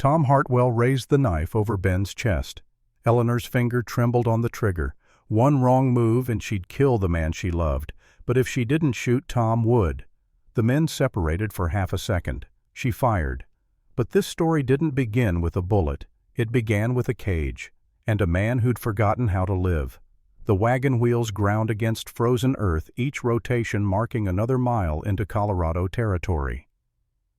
Tom Hartwell raised the knife over Ben's chest. Eleanor's finger trembled on the trigger. One wrong move and she'd kill the man she loved, but if she didn't shoot, Tom would. The men separated for half a second. She fired. But this story didn't begin with a bullet. It began with a cage, and a man who'd forgotten how to live. The wagon wheels ground against frozen earth, each rotation marking another mile into Colorado territory.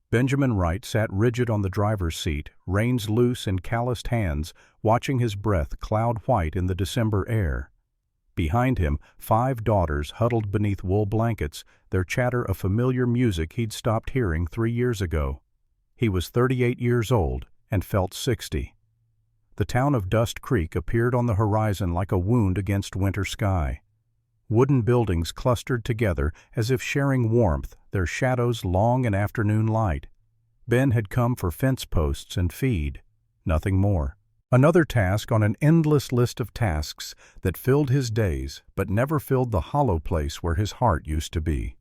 Benjamin Wright sat rigid on the driver's seat, reins loose in calloused hands, watching his breath cloud white in the December air. Behind him, 5 daughters huddled beneath wool blankets, their chatter a familiar music he'd stopped hearing 3 years ago. He was 38 years old and felt 60. The town of Dust Creek appeared on the horizon like a wound against winter sky. Wooden buildings clustered together as if sharing warmth, their shadows long in afternoon light. Ben had come for fence posts and feed, nothing more. Another task on an endless list of tasks that filled his days but never filled the hollow place where his heart used to be.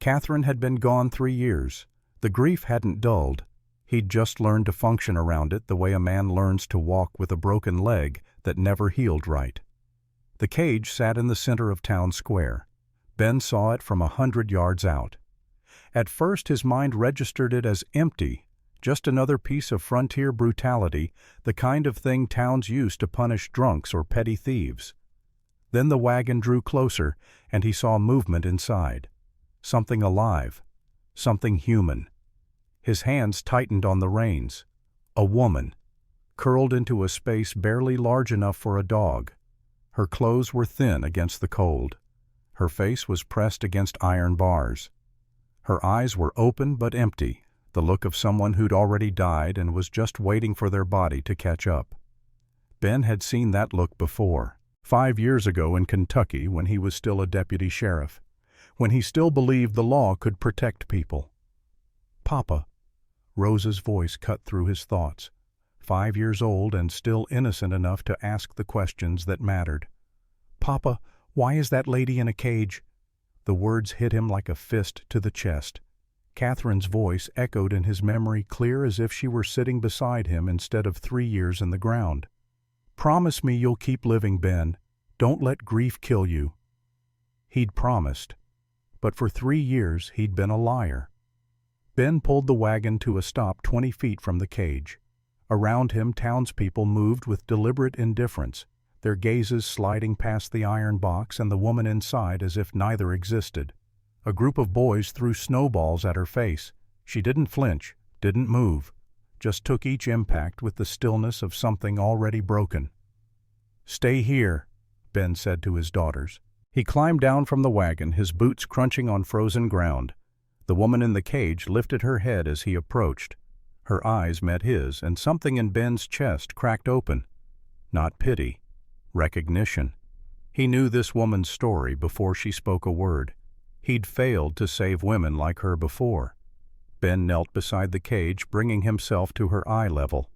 Catherine had been gone 3 years. The grief hadn't dulled. He'd just learned to function around it the way a man learns to walk with a broken leg that never healed right. The cage sat in the center of town square. Ben saw it from 100 yards out. At first his mind registered it as empty, just another piece of frontier brutality, the kind of thing towns use to punish drunks or petty thieves. Then the wagon drew closer, and he saw movement inside. Something alive. Something human. His hands tightened on the reins. A woman, curled into a space barely large enough for a dog. Her clothes were thin against the cold. Her face was pressed against iron bars. Her eyes were open but empty, the look of someone who'd already died and was just waiting for their body to catch up. Ben had seen that look before, 5 years ago in Kentucky when he was still a deputy sheriff, when he still believed the law could protect people. "Papa," Rose's voice cut through his thoughts, 5 years old and still innocent enough to ask the questions that mattered. "Papa, why is that lady in a cage?" The words hit him like a fist to the chest. Catherine's voice echoed in his memory clear as if she were sitting beside him instead of 3 years in the ground. "Promise me you'll keep living, Ben. Don't let grief kill you." He'd promised, but for 3 years he'd been a liar. Ben pulled the wagon to a stop 20 feet from the cage. Around him, townspeople moved with deliberate indifference, their gazes sliding past the iron box and the woman inside as if neither existed. A group of boys threw snowballs at her face. She didn't flinch, didn't move, just took each impact with the stillness of something already broken. "Stay here," Ben said to his daughters. He climbed down from the wagon, his boots crunching on frozen ground. The woman in the cage lifted her head as he approached. Her eyes met his, and something in Ben's chest cracked open. Not pity, recognition. He knew this woman's story before she spoke a word. He'd failed to save women like her before. Ben knelt beside the cage, bringing himself to her eye level.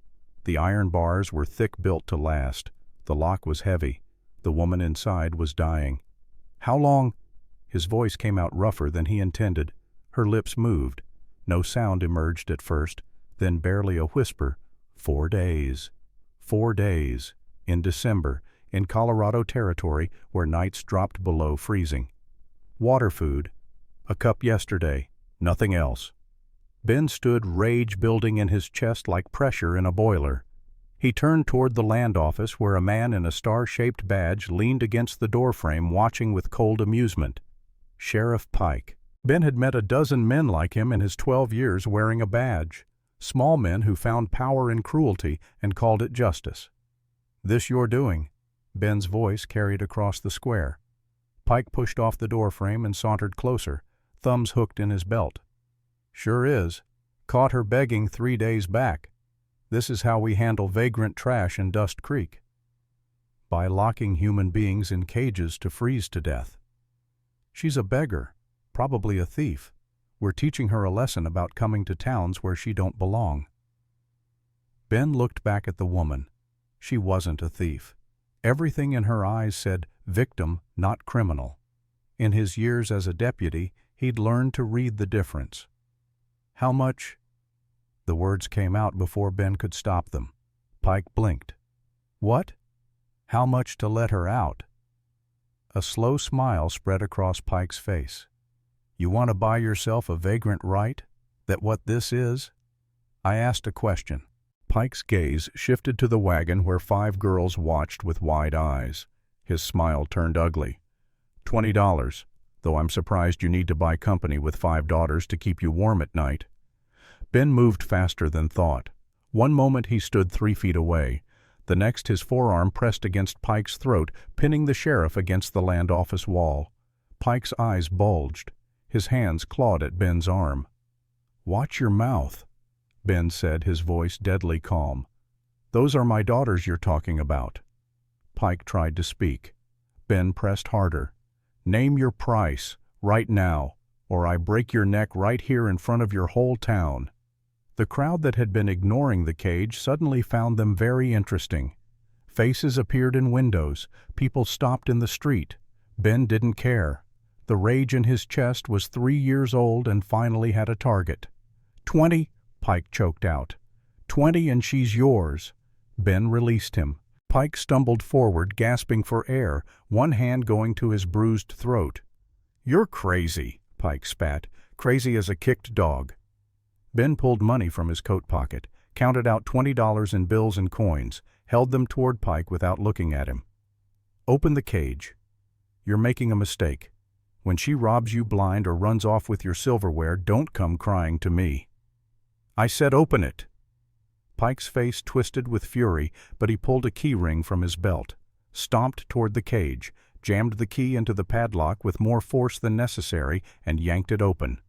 The iron bars were thick-built to last. The lock was heavy. The woman inside was dying. "How long?" His voice came out rougher than he intended. Her lips moved. No sound emerged at first, then barely a whisper. 4 days. 4 days. In December, in Colorado territory where nights dropped below freezing. Water food. A cup yesterday. Nothing else. Ben stood, rage building in his chest like pressure in a boiler. He turned toward the land office where a man in a star-shaped badge leaned against the doorframe watching with cold amusement. Sheriff Pike. Ben had met a dozen men like him in his 12 years wearing a badge. Small men who found power in cruelty and called it justice. "This your doing," Ben's voice carried across the square. Pike pushed off the doorframe and sauntered closer, thumbs hooked in his belt. "Sure is. Caught her begging 3 days back. This is how we handle vagrant trash in Dust Creek. By locking human beings in cages to freeze to death. She's a beggar, probably a thief. We're teaching her a lesson about coming to towns where she don't belong." Ben looked back at the woman. She wasn't a thief. Everything in her eyes said victim, not criminal. In his years as a deputy, he'd learned to read the difference. "How much?" The words came out before Ben could stop them. Pike blinked. "What? How much to let her out?" A slow smile spread across Pike's face. "You want to buy yourself a vagrant right? That what this is?" I asked a question. Pike's gaze shifted to the wagon where 5 girls watched with wide eyes. His smile turned ugly. $20, though I'm surprised you need to buy company with 5 daughters to keep you warm at night. Ben moved faster than thought. One moment he stood 3 feet away. The next his forearm pressed against Pike's throat, pinning the sheriff against the land office wall. Pike's eyes bulged. His hands clawed at Ben's arm. "Watch your mouth," Ben said, his voice deadly calm. "Those are my daughters you're talking about." Pike tried to speak. Ben pressed harder. "Name your price, right now, or I break your neck right here in front of your whole town." The crowd that had been ignoring the cage suddenly found them very interesting. Faces appeared in windows. People stopped in the street. Ben didn't care. The rage in his chest was 3 years old and finally had a target. 20, Pike choked out. 20 and she's yours. Ben released him. Pike stumbled forward, gasping for air, one hand going to his bruised throat. "You're crazy," Pike spat, "crazy as a kicked dog." Ben pulled money from his coat pocket, counted out $20 in bills and coins, held them toward Pike without looking at him. "Open the cage. You're making a mistake. When she robs you blind or runs off with your silverware, don't come crying to me." "I said open it." Pike's face twisted with fury, but he pulled a key ring from his belt, stomped toward the cage, jammed the key into the padlock with more force than necessary, and yanked it open.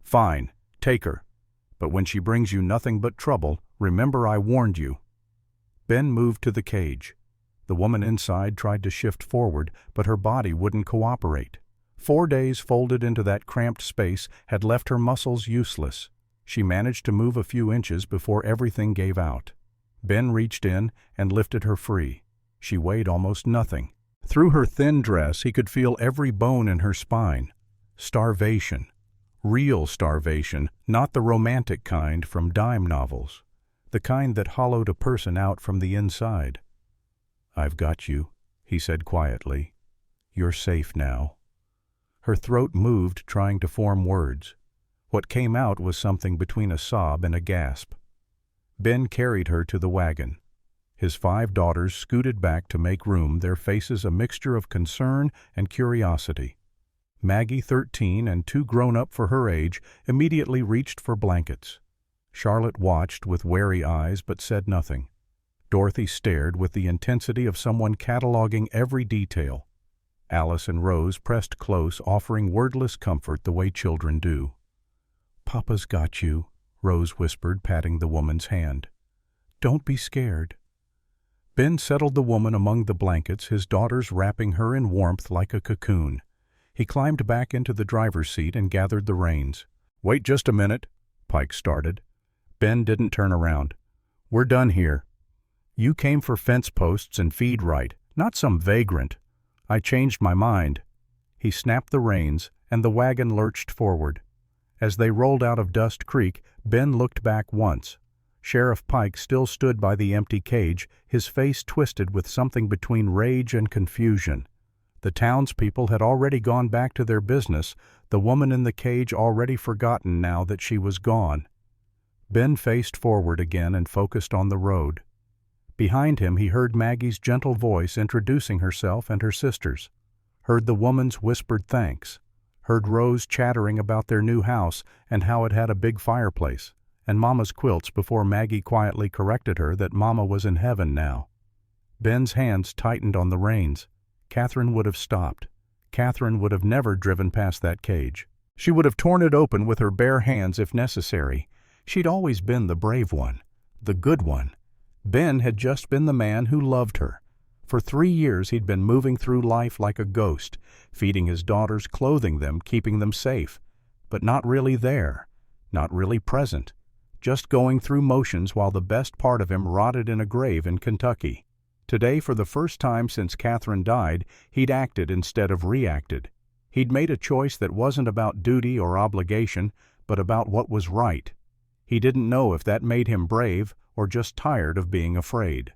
"Fine, take her. But when she brings you nothing but trouble, remember I warned you." Ben moved to the cage. The woman inside tried to shift forward, but her body wouldn't cooperate. 4 days folded into that cramped space had left her muscles useless. She managed to move a few inches before everything gave out. Ben reached in and lifted her free. She weighed almost nothing. Through her thin dress he could feel every bone in her spine. Starvation. Real starvation, not the romantic kind from dime novels. The kind that hollowed a person out from the inside. "I've got you," he said quietly. "You're safe now." Her throat moved, trying to form words. What came out was something between a sob and a gasp. Ben carried her to the wagon. His 5 daughters scooted back to make room, their faces a mixture of concern and curiosity. Maggie, 13, and 2 grown up for her age, immediately reached for blankets. Charlotte watched with wary eyes but said nothing. Dorothy stared with the intensity of someone cataloging every detail. Alice and Rose pressed close, offering wordless comfort the way children do. "Papa's got you," Rose whispered, patting the woman's hand. "Don't be scared." Ben settled the woman among the blankets, his daughters wrapping her in warmth like a cocoon. He climbed back into the driver's seat and gathered the reins. "Wait just a minute," Pike started. Ben didn't turn around. "We're done here. You came for fence posts and feed right, not some vagrant. I changed my mind." He snapped the reins, and the wagon lurched forward. As they rolled out of Dust Creek, Ben looked back once. Sheriff Pike still stood by the empty cage, his face twisted with something between rage and confusion. The townspeople had already gone back to their business, the woman in the cage already forgotten now that she was gone. Ben faced forward again and focused on the road. Behind him he heard Maggie's gentle voice introducing herself and her sisters, heard the woman's whispered thanks, heard Rose chattering about their new house and how it had a big fireplace, and Mama's quilts before Maggie quietly corrected her that Mama was in heaven now. Ben's hands tightened on the reins. Catherine would have stopped. Catherine would have never driven past that cage. She would have torn it open with her bare hands if necessary. She'd always been the brave one, the good one. Ben had just been the man who loved her. For 3 years he'd been moving through life like a ghost, feeding his daughters, clothing them, keeping them safe. But not really there, not really present, just going through motions while the best part of him rotted in a grave in Kentucky. Today, for the first time since Catherine died, he'd acted instead of reacted. He'd made a choice that wasn't about duty or obligation, but about what was right. He didn't know if that made him brave or just tired of being afraid.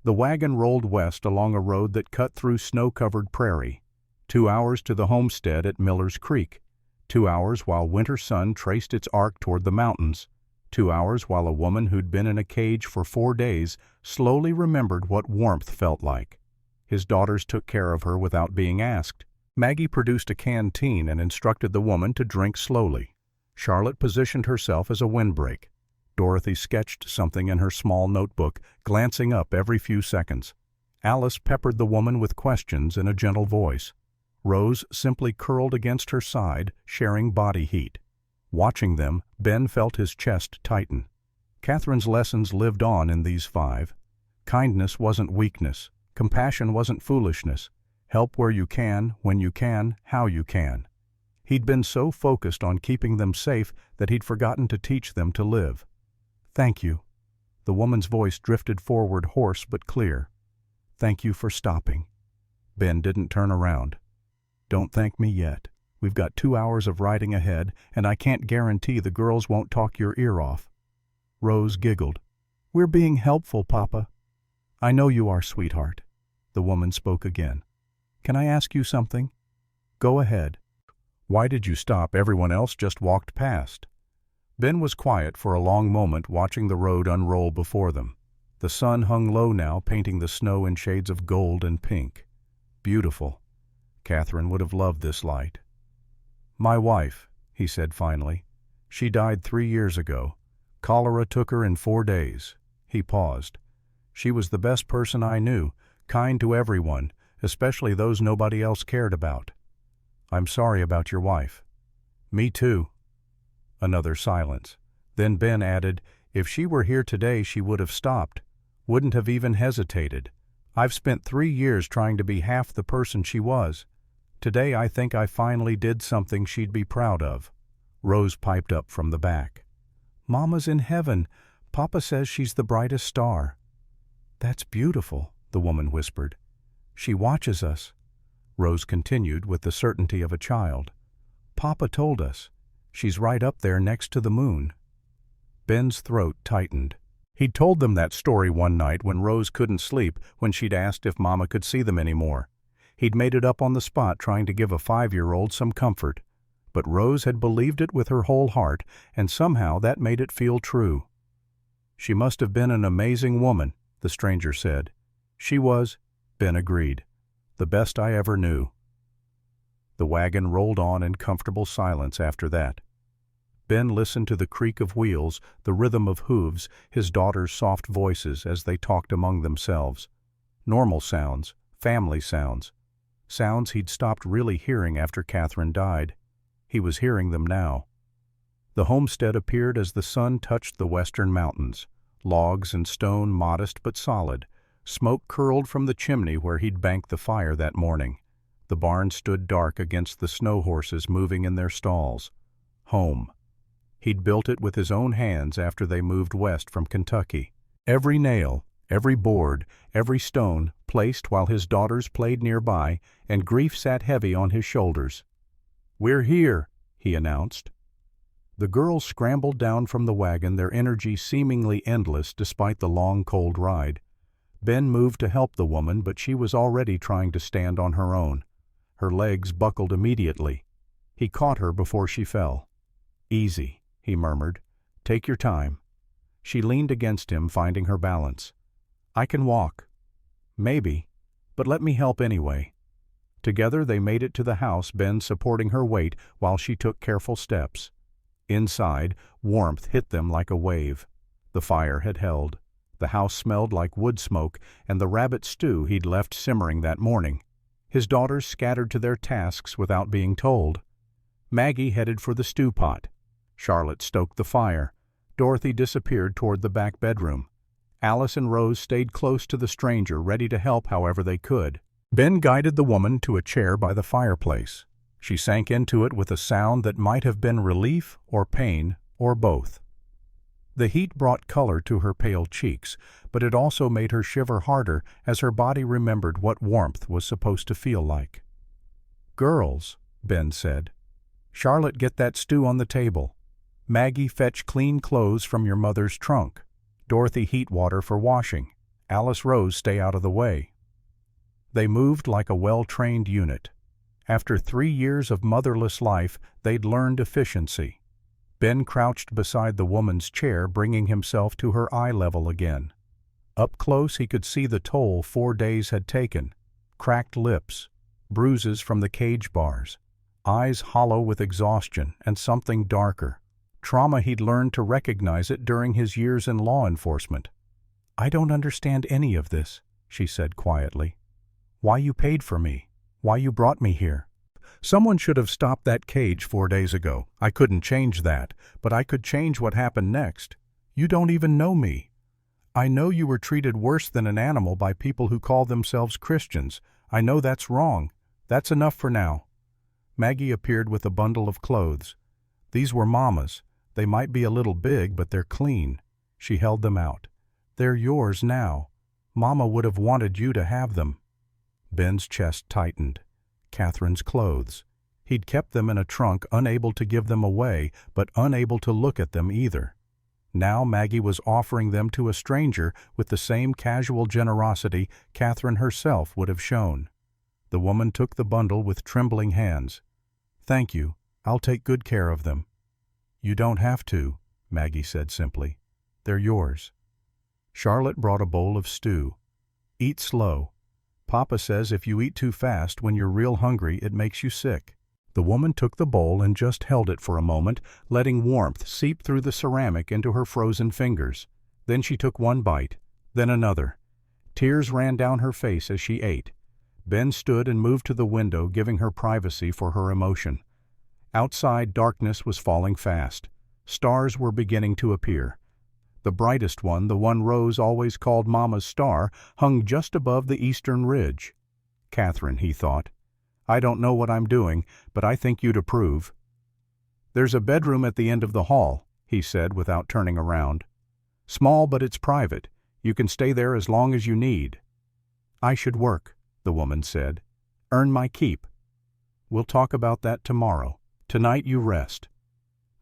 The wagon rolled west along a road that cut through snow-covered prairie. 2 hours to the homestead at Miller's Creek. 2 hours while winter sun traced its arc toward the mountains. 2 hours while a woman who'd been in a cage for 4 days slowly remembered what warmth felt like. His daughters took care of her without being asked. Maggie produced a canteen and instructed the woman to drink slowly. Charlotte positioned herself as a windbreak. Dorothy sketched something in her small notebook, glancing up every few seconds. Alice peppered the woman with questions in a gentle voice. Rose simply curled against her side, sharing body heat. Watching them, Ben felt his chest tighten. Catherine's lessons lived on in these 5. Kindness wasn't weakness. Compassion wasn't foolishness. Help where you can, when you can, how you can. He'd been so focused on keeping them safe that he'd forgotten to teach them to live. "Thank you." The woman's voice drifted forward, hoarse but clear. "Thank you for stopping." Ben didn't turn around. "Don't thank me yet. We've got 2 hours of riding ahead, and I can't guarantee the girls won't talk your ear off." Rose giggled. "We're being helpful, Papa." "I know you are, sweetheart." The woman spoke again. "Can I ask you something?" "Go ahead." "Why did you stop? Everyone else just walked past." Ben was quiet for a long moment, watching the road unroll before them. The sun hung low now, painting the snow in shades of gold and pink. Beautiful. Catherine would have loved this light. "My wife," he said finally. "She died 3 years ago. Cholera took her in 4 days." He paused. "She was the best person I knew, kind to everyone, especially those nobody else cared about." "I'm sorry about your wife." "Me too." Another silence. Then Ben added, "If she were here today, she would have stopped, wouldn't have even hesitated. I've spent 3 years trying to be half the person she was. Today I think I finally did something she'd be proud of." Rose piped up from the back. "Mama's in heaven. Papa says she's the brightest star." "That's beautiful," the woman whispered. "She watches us." Rose continued with the certainty of a child. "Papa told us. She's right up there next to the moon." Ben's throat tightened. He'd told them that story one night when Rose couldn't sleep when she'd asked if Mama could see them anymore. He'd made it up on the spot, trying to give a 5-year-old some comfort. But Rose had believed it with her whole heart, and somehow that made it feel true. "She must have been an amazing woman," the stranger said. "She was," Ben agreed. "The best I ever knew." The wagon rolled on in comfortable silence after that. Ben listened to the creak of wheels, the rhythm of hooves, his daughters' soft voices as they talked among themselves. Normal sounds, family sounds. Sounds he'd stopped really hearing after Catherine died. He was hearing them now. The homestead appeared as the sun touched the western mountains. Logs and stone, modest but solid. Smoke curled from the chimney where he'd banked the fire that morning. The barn stood dark against the snow horses moving in their stalls. Home. He'd built it with his own hands after they moved west from Kentucky. Every nail, every board, every stone placed while his daughters played nearby, and grief sat heavy on his shoulders. "We're here," he announced. The girls scrambled down from the wagon, their energy seemingly endless despite the long, cold ride. Ben moved to help the woman, but she was already trying to stand on her own. Her legs buckled immediately. He caught her before she fell. "Easy," he murmured. "Take your time." She leaned against him, finding her balance. "I can walk." "Maybe, but let me help anyway." Together they made it to the house, Ben supporting her weight while she took careful steps. Inside, warmth hit them like a wave. The fire had held. The house smelled like wood smoke and the rabbit stew he'd left simmering that morning. His daughters scattered to their tasks without being told. Maggie headed for the stew pot. Charlotte stoked the fire. Dorothy disappeared toward the back bedroom. Alice and Rose stayed close to the stranger, ready to help however they could. Ben guided the woman to a chair by the fireplace. She sank into it with a sound that might have been relief or pain or both. The heat brought color to her pale cheeks, but it also made her shiver harder as her body remembered what warmth was supposed to feel like. "Girls," Ben said. "Charlotte, get that stew on the table." Maggie, fetch clean clothes from your mother's trunk. Dorothy, heat water for washing. Alice, Rose, stay out of the way. They moved like a well-trained unit. After 3 years of motherless life, they'd learned efficiency. Ben crouched beside the woman's chair, bringing himself to her eye level again. Up close he could see the toll 4 days had taken. Cracked lips, bruises from the cage bars, eyes hollow with exhaustion and something darker. Trauma he'd learned to recognize it during his years in law enforcement. "I don't understand any of this," she said quietly. "Why you paid for me? Why you brought me here? Someone should have stopped that cage 4 days ago. I couldn't change that, but I could change what happened next. You don't even know me. I know you were treated worse than an animal by people who call themselves Christians. I know that's wrong. That's enough for now." Maggie appeared with a bundle of clothes. These were Mama's. They might be a little big, but they're clean. She held them out. "They're yours now. Mama would have wanted you to have them." Ben's chest tightened. Catherine's clothes. He'd kept them in a trunk, unable to give them away, but unable to look at them either. Now Maggie was offering them to a stranger with the same casual generosity Catherine herself would have shown. The woman took the bundle with trembling hands. "Thank you. I'll take good care of them." "You don't have to," Maggie said simply. "They're yours." Charlotte brought a bowl of stew. "Eat slow. Papa says if you eat too fast when you're real hungry, it makes you sick." The woman took the bowl and just held it for a moment, letting warmth seep through the ceramic into her frozen fingers. Then she took one bite, then another. Tears ran down her face as she ate. Ben stood and moved to the window, giving her privacy for her emotion. Outside, darkness was falling fast. Stars were beginning to appear. The brightest one, the one Rose always called Mama's star, hung just above the eastern ridge. "Catherine," he thought, "I don't know what I'm doing, but I think you'd approve." "There's a bedroom at the end of the hall," he said without turning around. "Small, but it's private. You can stay there as long as you need." "I should work," the woman said. "Earn my keep." "We'll talk about that tomorrow. Tonight you rest."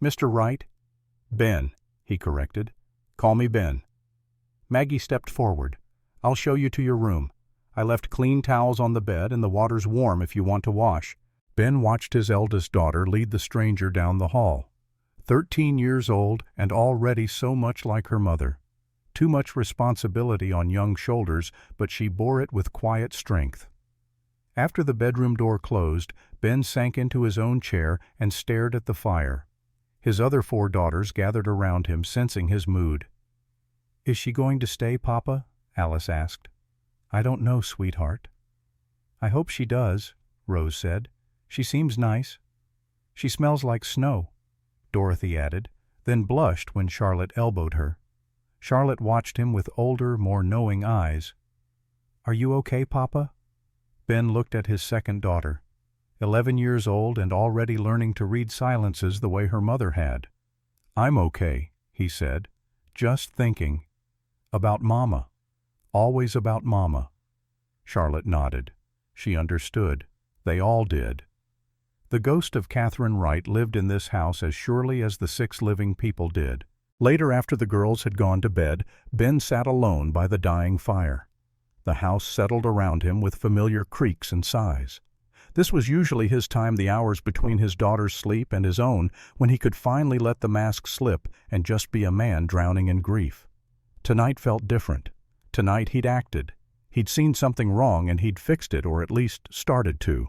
"Mr. Wright?" "Ben," he corrected. "Call me Ben." Maggie stepped forward. "I'll show you to your room. I left clean towels on the bed and the water's warm if you want to wash." Ben watched his eldest daughter lead the stranger down the hall. 13 years old and already so much like her mother. Too much responsibility on young shoulders, but she bore it with quiet strength. After the bedroom door closed, Ben sank into his own chair and stared at the fire. His other 4 daughters gathered around him, sensing his mood. "Is she going to stay, Papa?" Alice asked. "I don't know, sweetheart." "I hope she does," Rose said. "She seems nice." "She smells like snow," Dorothy added, then blushed when Charlotte elbowed her. Charlotte watched him with older, more knowing eyes. "Are you okay, Papa?" Ben looked at his second daughter, 11 years old and already learning to read silences the way her mother had. "I'm okay," he said, "just thinking. About Mama. Always about Mama." Charlotte nodded. She understood. They all did. The ghost of Catherine Wright lived in this house as surely as the 6 living people did. Later, after the girls had gone to bed, Ben sat alone by the dying fire. The house settled around him with familiar creaks and sighs. This was usually his time, the hours between his daughter's sleep and his own, when he could finally let the mask slip and just be a man drowning in grief. Tonight felt different. Tonight he'd acted. He'd seen something wrong and he'd fixed it, or at least started to.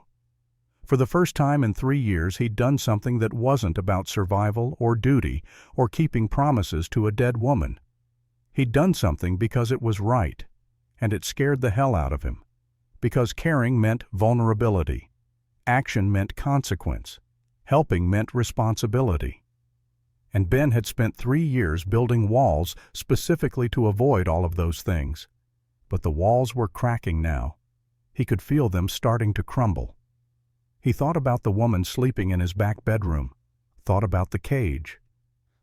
For the first time in 3 years, he'd done something that wasn't about survival or duty or keeping promises to a dead woman. He'd done something because it was right, and it scared the hell out of him. Because caring meant vulnerability. Action meant consequence. Helping meant responsibility. And Ben had spent 3 years building walls specifically to avoid all of those things. But the walls were cracking now. He could feel them starting to crumble. He thought about the woman sleeping in his back bedroom, thought about the cage,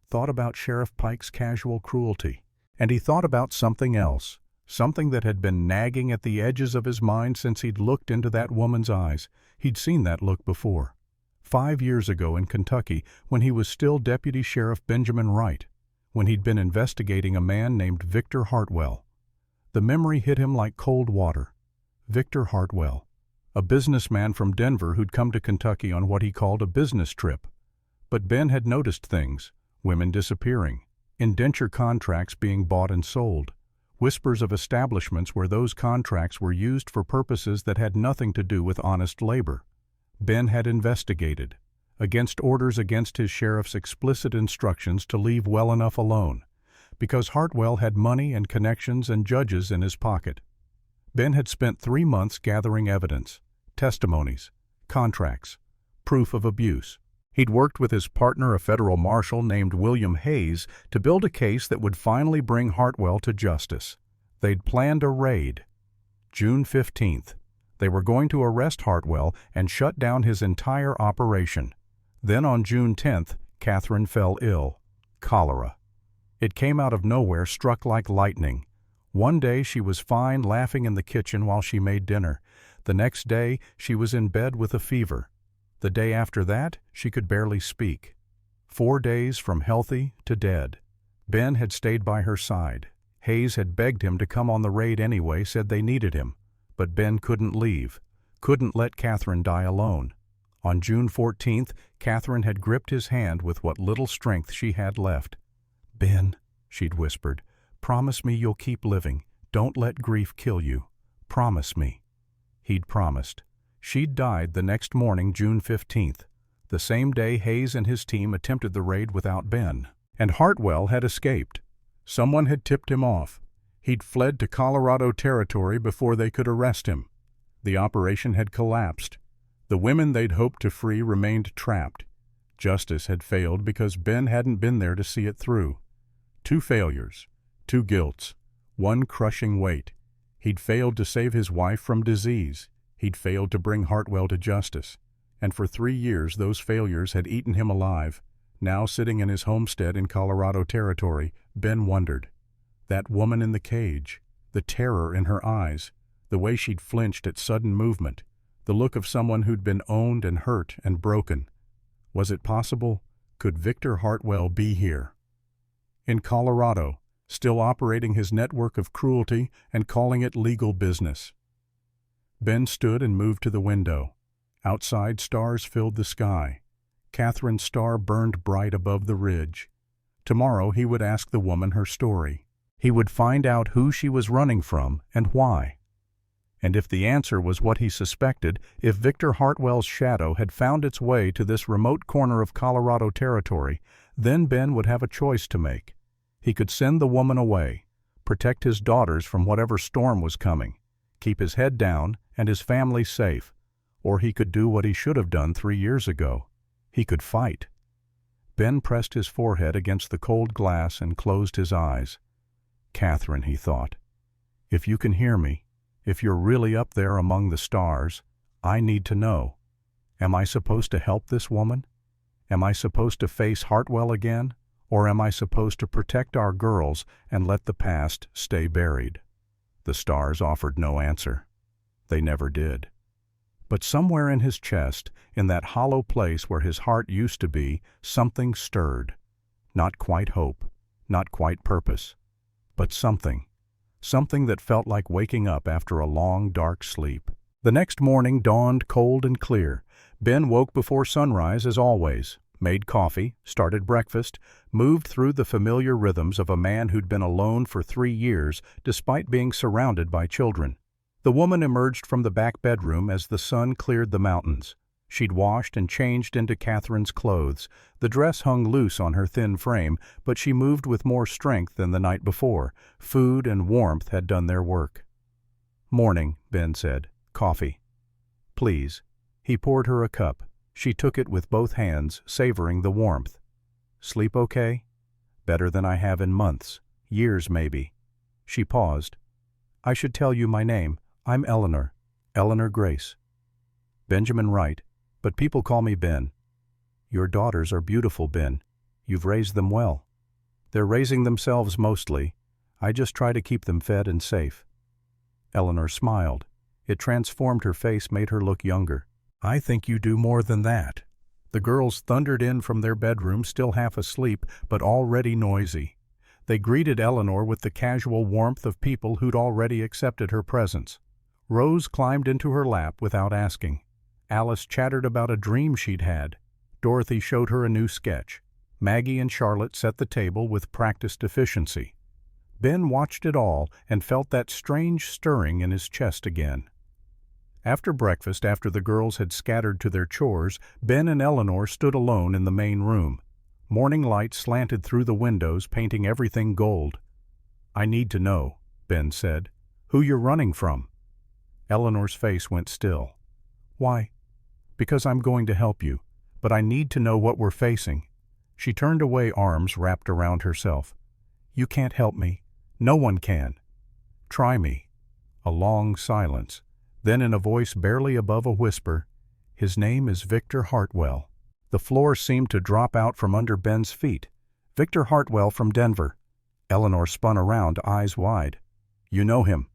thought about Sheriff Pike's casual cruelty, and he thought about something else, something that had been nagging at the edges of his mind since he'd looked into that woman's eyes. He'd seen that look before. 5 years ago in Kentucky when he was still Deputy Sheriff Benjamin Wright, when he'd been investigating a man named Victor Hartwell. The memory hit him like cold water. Victor Hartwell, a businessman from Denver who'd come to Kentucky on what he called a business trip. But Ben had noticed things: women disappearing, indenture contracts being bought and sold, whispers of establishments where those contracts were used for purposes that had nothing to do with honest labor. Ben had investigated, against orders against his sheriff's explicit instructions to leave well enough alone, because Hartwell had money and connections and judges in his pocket. Ben had spent 3 months gathering evidence, testimonies, contracts, proof of abuse. He'd worked with his partner, a federal marshal named William Hayes, to build a case that would finally bring Hartwell to justice. They'd planned a raid. June 15th. They were going to arrest Hartwell and shut down his entire operation. Then on June 10th, Catherine fell ill. Cholera. It came out of nowhere, struck like lightning. One day she was fine, laughing in the kitchen while she made dinner. The next day she was in bed with a fever. The day after that, she could barely speak. 4 days from healthy to dead. Ben had stayed by her side. Hayes had begged him to come on the raid anyway, said they needed him. But Ben couldn't leave, couldn't let Catherine die alone. On June 14th, Catherine had gripped his hand with what little strength she had left. "Ben," she'd whispered, "promise me you'll keep living. Don't let grief kill you. Promise me." He'd promised. She'd died the next morning, June 15th, the same day Hayes and his team attempted the raid without Ben. And Hartwell had escaped. Someone had tipped him off. He'd fled to Colorado Territory before they could arrest him. The operation had collapsed. The women they'd hoped to free remained trapped. Justice had failed because Ben hadn't been there to see it through. 2 failures, 2 guilts, 1 crushing weight. He'd failed to save his wife from disease. He'd failed to bring Hartwell to justice. And for 3 years those failures had eaten him alive. Now sitting in his homestead in Colorado Territory, Ben wondered. That woman in the cage, the terror in her eyes, the way she'd flinched at sudden movement, the look of someone who'd been owned and hurt and broken. Was it possible? Could Victor Hartwell be here? In Colorado, still operating his network of cruelty and calling it legal business. Ben stood and moved to the window. Outside, stars filled the sky. Catherine's star burned bright above the ridge. Tomorrow he would ask the woman her story. He would find out who she was running from and why. And if the answer was what he suspected, if Victor Hartwell's shadow had found its way to this remote corner of Colorado Territory, then Ben would have a choice to make. He could send the woman away, protect his daughters from whatever storm was coming, keep his head down and his family safe, or he could do what he should have done 3 years ago. He could fight. Ben pressed his forehead against the cold glass and closed his eyes. "Catherine," he thought, "if you can hear me, if you're really up there among the stars, I need to know. Am I supposed to help this woman? Am I supposed to face Hartwell again? Or am I supposed to protect our girls and let the past stay buried?" The stars offered no answer. They never did. But somewhere in his chest, in that hollow place where his heart used to be, something stirred. Not quite hope, not quite purpose, but something that felt like waking up after a long, dark sleep. The next morning dawned cold and clear. Ben woke before sunrise as always, made coffee, started breakfast, moved through the familiar rhythms of a man who'd been alone for 3 years despite being surrounded by children. The woman emerged from the back bedroom as the sun cleared the mountains. She'd washed and changed into Catherine's clothes. The dress hung loose on her thin frame, but she moved with more strength than the night before. Food and warmth had done their work. "Morning," Ben said. "Coffee." "Please." He poured her a cup. She took it with both hands, savoring the warmth. "Sleep okay?" "Better than I have in months. Years, maybe." She paused. "I should tell you my name. I'm Eleanor. Eleanor Grace." "Benjamin Wright, but people call me Ben." "Your daughters are beautiful, Ben. You've raised them well." "They're raising themselves mostly. I just try to keep them fed and safe." Eleanor smiled. It transformed her face, made her look younger. "I think you do more than that." The girls thundered in from their bedroom, still half asleep, but already noisy. They greeted Eleanor with the casual warmth of people who'd already accepted her presence. Rose climbed into her lap without asking. Alice chattered about a dream she'd had. Dorothy showed her a new sketch. Maggie and Charlotte set the table with practiced efficiency. Ben watched it all and felt that strange stirring in his chest again. After breakfast, after the girls had scattered to their chores, Ben and Eleanor stood alone in the main room. Morning light slanted through the windows, painting everything gold. "I need to know," Ben said, "who you're running from." Eleanor's face went still. "Why?" "Because I'm going to help you, but I need to know what we're facing." She turned away, arms wrapped around herself. "You can't help me. No one can." "Try me." A long silence. Then in a voice barely above a whisper, "His name is Victor Hartwell." The floor seemed to drop out from under Ben's feet. "Victor Hartwell from Denver." Eleanor spun around, eyes wide. "You know him?"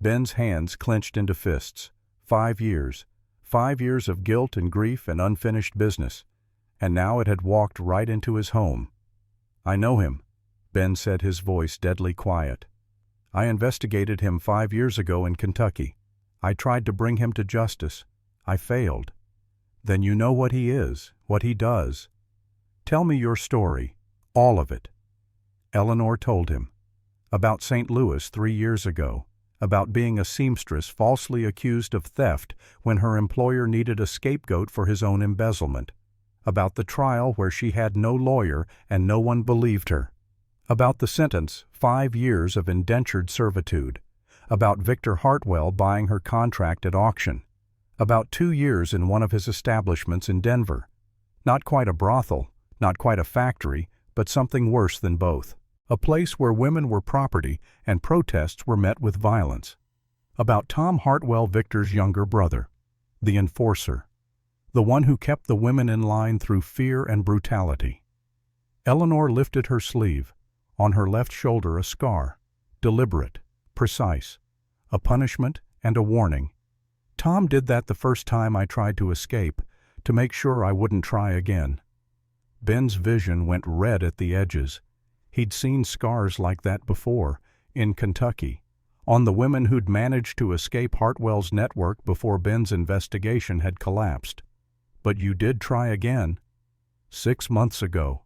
Ben's hands clenched into fists. 5 years. 5 years of guilt and grief and unfinished business. And now it had walked right into his home. "I know him," Ben said, his voice deadly quiet. "I investigated him 5 years ago in Kentucky. I tried to bring him to justice. I failed." "Then you know what he is, what he does. Tell me your story, all of it." Eleanor told him. About St. Louis 3 years ago, about being a seamstress falsely accused of theft when her employer needed a scapegoat for his own embezzlement, about the trial where she had no lawyer and no one believed her, about the sentence, 5 years of indentured servitude, about Victor Hartwell buying her contract at auction, about 2 years in one of his establishments in Denver. Not quite a brothel, not quite a factory, but something worse than both. A place where women were property and protests were met with violence. About Tom Hartwell, Victor's younger brother, the enforcer, the one who kept the women in line through fear and brutality. Eleanor lifted her sleeve. On her left shoulder a scar, deliberate, precise, a punishment and a warning. "Tom did that the first time I tried to escape, to make sure I wouldn't try again." Ben's vision went red at the edges. He'd seen scars like that before, in Kentucky, on the women who'd managed to escape Hartwell's network before Ben's investigation had collapsed. "But you did try again." 6 months ago.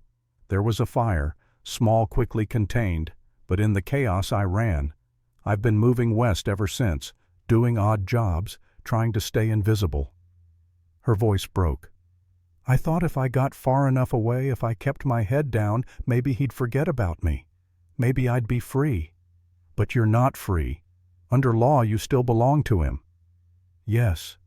There was a fire, small, quickly contained, but in the chaos I ran. I've been moving west ever since, doing odd jobs, trying to stay invisible. Her voice broke. "I thought if I got far enough away, if I kept my head down, maybe he'd forget about me. Maybe I'd be free. But you're not free. Under law, you still belong to him." "Yes."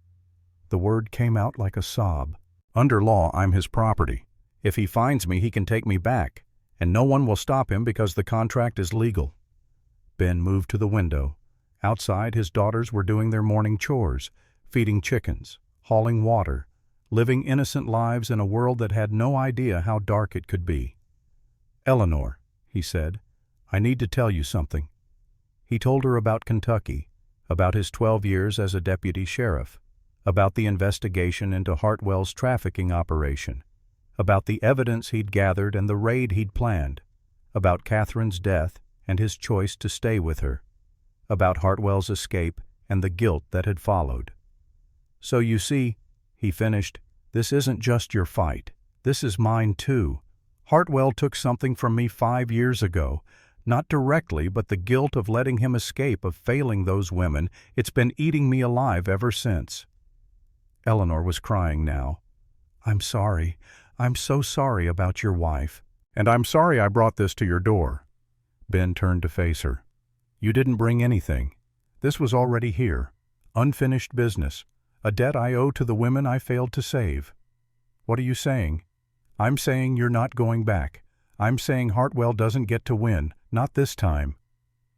The word came out like a sob. "Under law, I'm his property. If he finds me, he can take me back, and no one will stop him because the contract is legal." Ben moved to the window. Outside, his daughters were doing their morning chores, feeding chickens, hauling water, living innocent lives in a world that had no idea how dark it could be. "Eleanor," he said, "I need to tell you something." He told her about Kentucky, about his 12 years as a deputy sheriff, about the investigation into Hartwell's trafficking operation, about the evidence he'd gathered and the raid he'd planned, about Catherine's death and his choice to stay with her, about Hartwell's escape and the guilt that had followed. "So you see," he finished, "this isn't just your fight. This is mine too. Hartwell took something from me 5 years ago. Not directly, but the guilt of letting him escape, of failing those women, it's been eating me alive ever since." Eleanor was crying now. "I'm sorry. I'm so sorry about your wife. And I'm sorry I brought this to your door." Ben turned to face her. "You didn't bring anything. This was already here. Unfinished business. A debt I owe to the women I failed to save." "What are you saying?" "I'm saying you're not going back. I'm saying Hartwell doesn't get to win, not this time.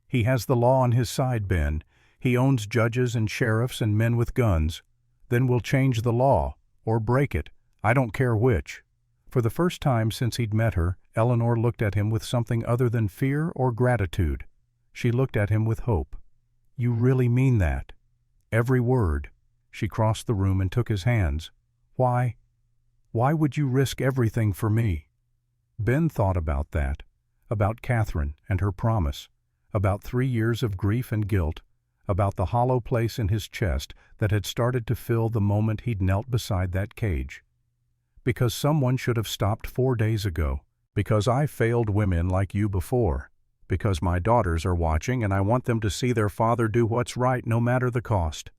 He has the law on his side, Ben. He owns judges and sheriffs and men with guns. Then we'll change the law, or break it. I don't care which." For the first time since he'd met her, Eleanor looked at him with something other than fear or gratitude. She looked at him with hope. "You really mean that?" "Every word." She crossed the room and took his hands. "Why?" Why would you risk everything for me?" Ben thought about that, about Catherine and her promise, about 3 years of grief and guilt, about the hollow place in his chest that had started to fill the moment he'd knelt beside that cage. "Because someone should have stopped 4 days ago. Because I failed women like you before. Because my daughters are watching and I want them to see their father do what's right no matter the cost."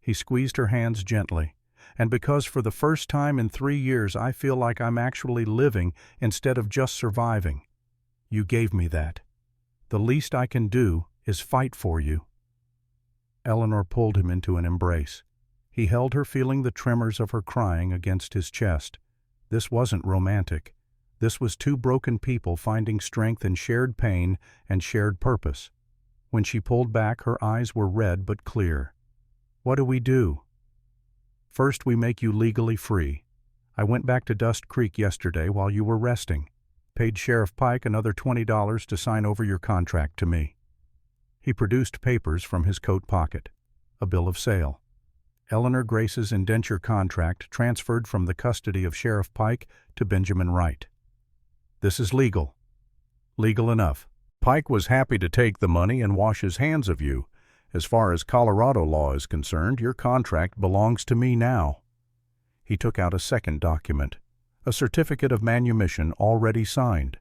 He squeezed her hands gently. "And because for the first time in 3 years I feel like I'm actually living instead of just surviving. You gave me that. The least I can do is fight for you." Eleanor pulled him into an embrace. He held her, feeling the tremors of her crying against his chest. This wasn't romantic. This was two broken people finding strength in shared pain and shared purpose. When she pulled back, her eyes were red but clear. "What do we do?" "First, we make you legally free. I went back to Dust Creek yesterday while you were resting. Paid Sheriff Pike another $20 to sign over your contract to me." He produced papers from his coat pocket. A bill of sale. Eleanor Grace's indenture contract transferred from the custody of Sheriff Pike to Benjamin Wright. "This is legal." "Legal enough. Pike was happy to take the money and wash his hands of you. As far as Colorado law is concerned, your contract belongs to me now." He took out a second document, a certificate of manumission already signed.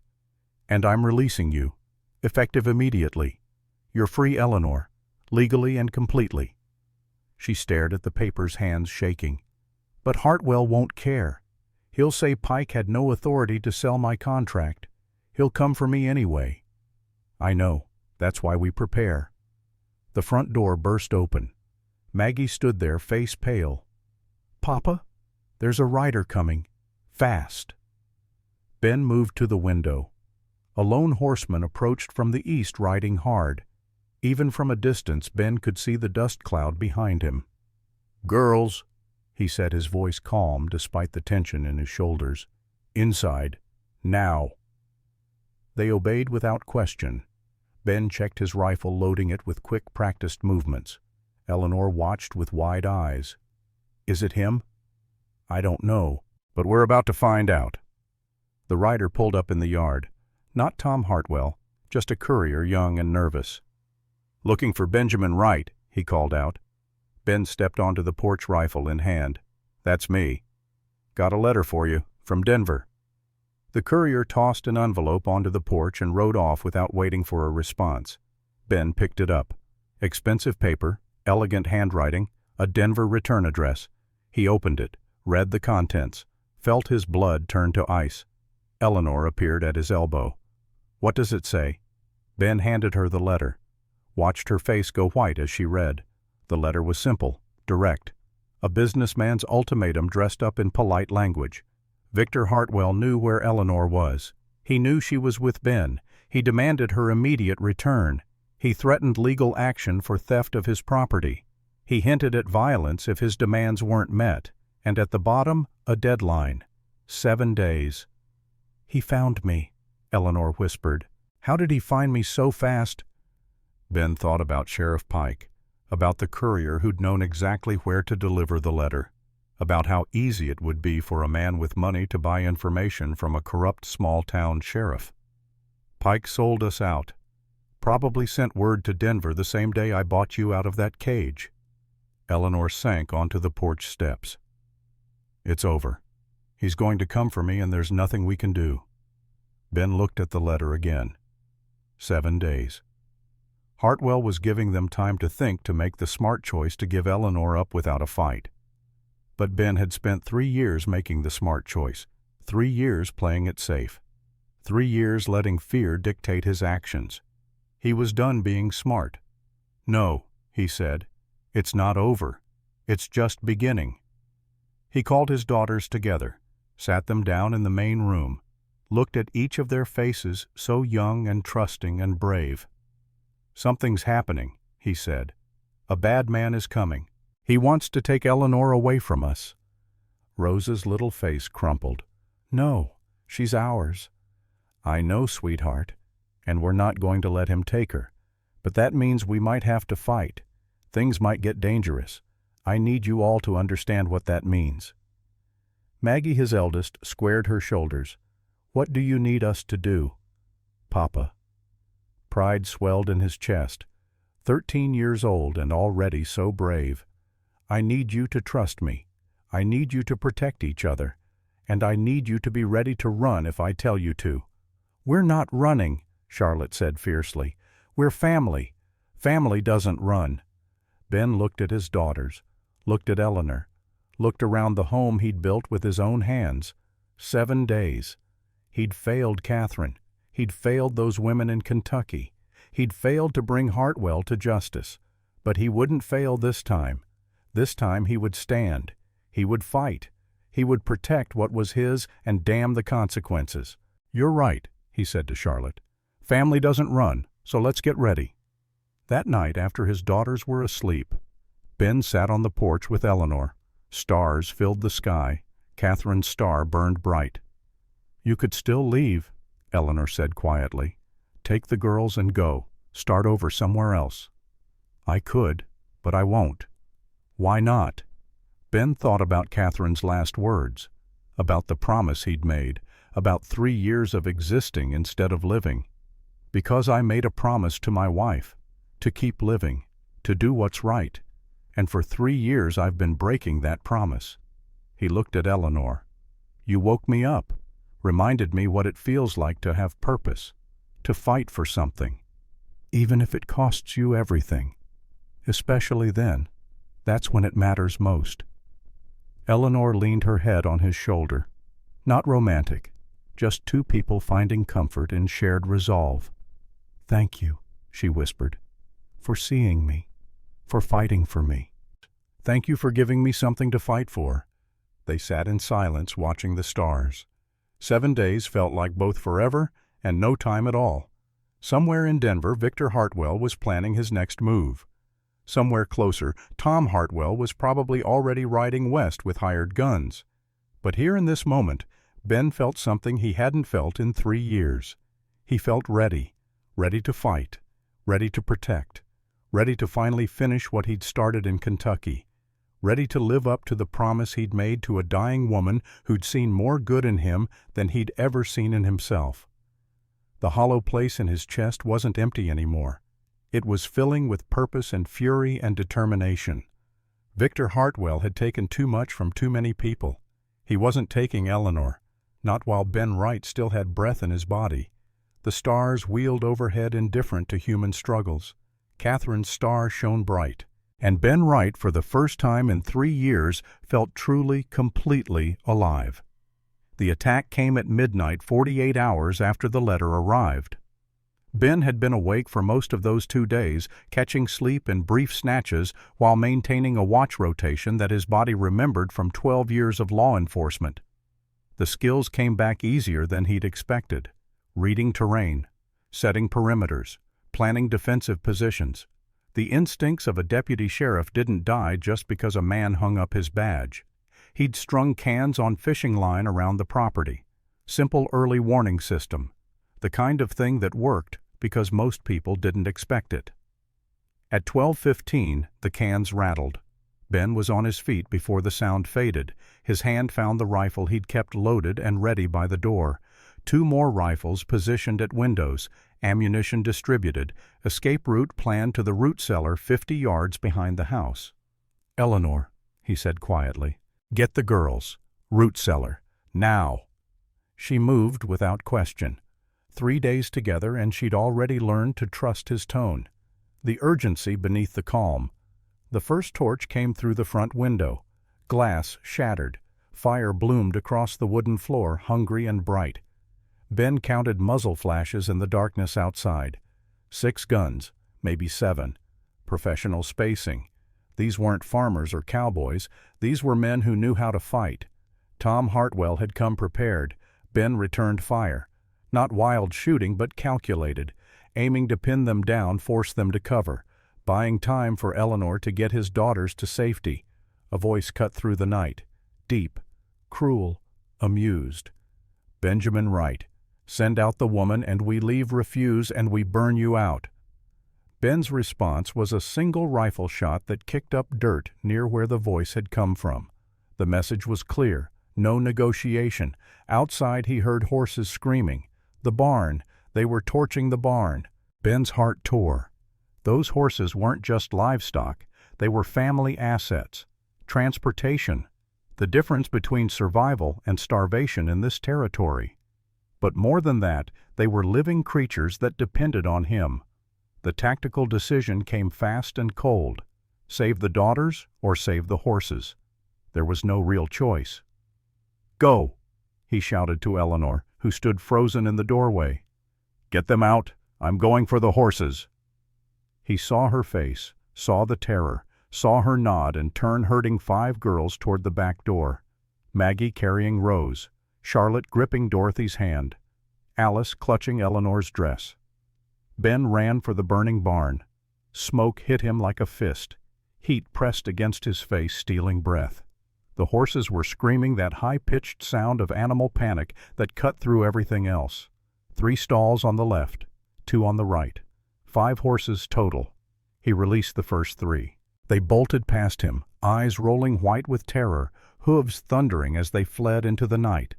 "And I'm releasing you, effective immediately. You're free, Eleanor, legally and completely." She stared at the papers, hands shaking. "But Hartwell won't care. He'll say Pike had no authority to sell my contract. He'll come for me anyway." "I know. That's why we prepare." The front door burst open. Maggie stood there, face pale. "Papa, there's a rider coming. Fast." Ben moved to the window. A lone horseman approached from the east, riding hard. Even from a distance, Ben could see the dust cloud behind him. "Girls," he said, his voice calm despite the tension in his shoulders. "Inside. Now." They obeyed without question. Ben checked his rifle, loading it with quick, practiced movements. Eleanor watched with wide eyes. "Is it him?" "I don't know, but we're about to find out." The rider pulled up in the yard. Not Tom Hartwell, just a courier, young and nervous. "Looking for Benjamin Wright," he called out. Ben stepped onto the porch, rifle in hand. "That's me. Got a letter for you, from Denver." The courier tossed an envelope onto the porch and rode off without waiting for a response. Ben picked it up. Expensive paper, elegant handwriting, a Denver return address. He opened it, read the contents, felt his blood turn to ice. Eleanor appeared at his elbow. "What does it say?" Ben handed her the letter. Watched her face go white as she read. The letter was simple, direct. A businessman's ultimatum dressed up in polite language. Victor Hartwell knew where Eleanor was. He knew she was with Ben. He demanded her immediate return. He threatened legal action for theft of his property. He hinted at violence if his demands weren't met. And at the bottom, a deadline. 7 days. "He found me," Eleanor whispered. "How did he find me so fast?" Ben thought about Sheriff Pike, about the courier who'd known exactly where to deliver the letter, about how easy it would be for a man with money to buy information from a corrupt small-town sheriff. "Pike sold us out. Probably sent word to Denver the same day I bought you out of that cage." Eleanor sank onto the porch steps. "It's over. He's going to come for me and there's nothing we can do." Ben looked at the letter again. 7 days. Hartwell was giving them time to think, to make the smart choice to give Eleanor up without a fight. But Ben had spent 3 years making the smart choice, 3 years playing it safe, 3 years letting fear dictate his actions. He was done being smart. "No," he said, "it's not over. It's just beginning." He called his daughters together, sat them down in the main room, looked at each of their faces, so young and trusting and brave. "Something's happening," he said. "A bad man is coming. He wants to take Eleanor away from us." Rosa's little face crumpled. "No, she's ours." "I know, sweetheart, and we're not going to let him take her. But that means we might have to fight. Things might get dangerous. I need you all to understand what that means." Maggie, his eldest, squared her shoulders. "What do you need us to do?" "Papa." Pride swelled in his chest. 13 years old and already so brave. "I need you to trust me. I need you to protect each other. And I need you to be ready to run if I tell you to." "We're not running," Charlotte said fiercely. "We're family. Family doesn't run." Ben looked at his daughters, looked at Eleanor, looked around the home he'd built with his own hands. 7 days. He'd failed Catherine. He'd failed those women in Kentucky. He'd failed to bring Hartwell to justice. But he wouldn't fail this time. This time he would stand. He would fight. He would protect what was his and damn the consequences. "You're right," he said to Charlotte. "Family doesn't run, so let's get ready." That night, after his daughters were asleep, Ben sat on the porch with Eleanor. Stars filled the sky. Catherine's star burned bright. "You could still leave," Eleanor said quietly. "Take the girls and go. Start over somewhere else." "I could, but I won't." "Why not?" Ben thought about Catherine's last words, about the promise he'd made, about 3 years of existing instead of living. "Because I made a promise to my wife, to keep living, to do what's right, and for 3 years I've been breaking that promise." He looked at Eleanor. "You woke me up, reminded me what it feels like to have purpose, to fight for something, even if it costs you everything. Especially then, that's when it matters most." Eleanor leaned her head on his shoulder. Not romantic, just two people finding comfort in shared resolve. "Thank you," she whispered, "for seeing me, for fighting for me. Thank you for giving me something to fight for." They sat in silence watching the stars. 7 days felt like both forever and no time at all. Somewhere in Denver, Victor Hartwell was planning his next move. Somewhere closer, Tom Hartwell was probably already riding west with hired guns. But here in this moment, Ben felt something he hadn't felt in 3 years. He felt ready, ready to fight, ready to protect, ready to finally finish what he'd started in Kentucky, ready to live up to the promise he'd made to a dying woman who'd seen more good in him than he'd ever seen in himself. The hollow place in his chest wasn't empty anymore. It was filling with purpose and fury and determination. Victor Hartwell had taken too much from too many people. He wasn't taking Eleanor, not while Ben Wright still had breath in his body. The stars wheeled overhead indifferent to human struggles. Catherine's star shone bright, and Ben Wright, for the first time in 3 years, felt truly, completely alive. The attack came at midnight, 48 hours after the letter arrived. Ben had been awake for most of those 2 days, catching sleep in brief snatches while maintaining a watch rotation that his body remembered from 12 years of law enforcement. The skills came back easier than he'd expected. Reading terrain, setting perimeters, planning defensive positions. The instincts of a deputy sheriff didn't die just because a man hung up his badge. He'd strung cans on fishing line around the property. Simple early warning system. The kind of thing that worked because most people didn't expect it. At 12:15, the cans rattled. Ben was on his feet before the sound faded. His hand found the rifle he'd kept loaded and ready by the door. 2 more rifles positioned at windows, ammunition distributed, escape route planned to the root cellar 50 yards behind the house. "Eleanor," he said quietly, "get the girls. Root cellar. Now." She moved without question. 3 days together, and she'd already learned to trust his tone. The urgency beneath the calm. The first torch came through the front window. Glass shattered. Fire bloomed across the wooden floor, hungry and bright. Ben counted muzzle flashes in the darkness outside. 6 guns, maybe 7. Professional spacing. These weren't farmers or cowboys. These were men who knew how to fight. Tom Hartwell had come prepared. Ben returned fire. Not wild shooting, but calculated, aiming to pin them down, force them to cover, buying time for Eleanor to get his daughters to safety. A voice cut through the night, deep, cruel, amused. "Benjamin Wright, send out the woman and we leave refuse and we burn you out." Ben's response was a single rifle shot that kicked up dirt near where the voice had come from. The message was clear, No negotiation. Outside he heard horses screaming. The barn. They were torching the barn. Ben's heart tore. Those horses weren't just livestock. They were family assets. Transportation. The difference between survival and starvation in this territory. But more than that, they were living creatures that depended on him. The tactical decision came fast and cold. Save the daughters or save the horses. There was no real choice. "Go!" he shouted to Eleanor, who stood frozen in the doorway. "Get them out. I'm going for the horses." He saw her face, saw the terror, saw her nod and turn herding 5 girls toward the back door. Maggie carrying Rose, Charlotte gripping Dorothy's hand, Alice clutching Eleanor's dress. Ben ran for the burning barn. Smoke hit him like a fist. Heat pressed against his face, stealing breath. The horses were screaming that high-pitched sound of animal panic that cut through everything else. 3 stalls on the left, 2 on the right. 5 horses total. He released the first 3. They bolted past him, eyes rolling white with terror, hooves thundering as they fled into the night.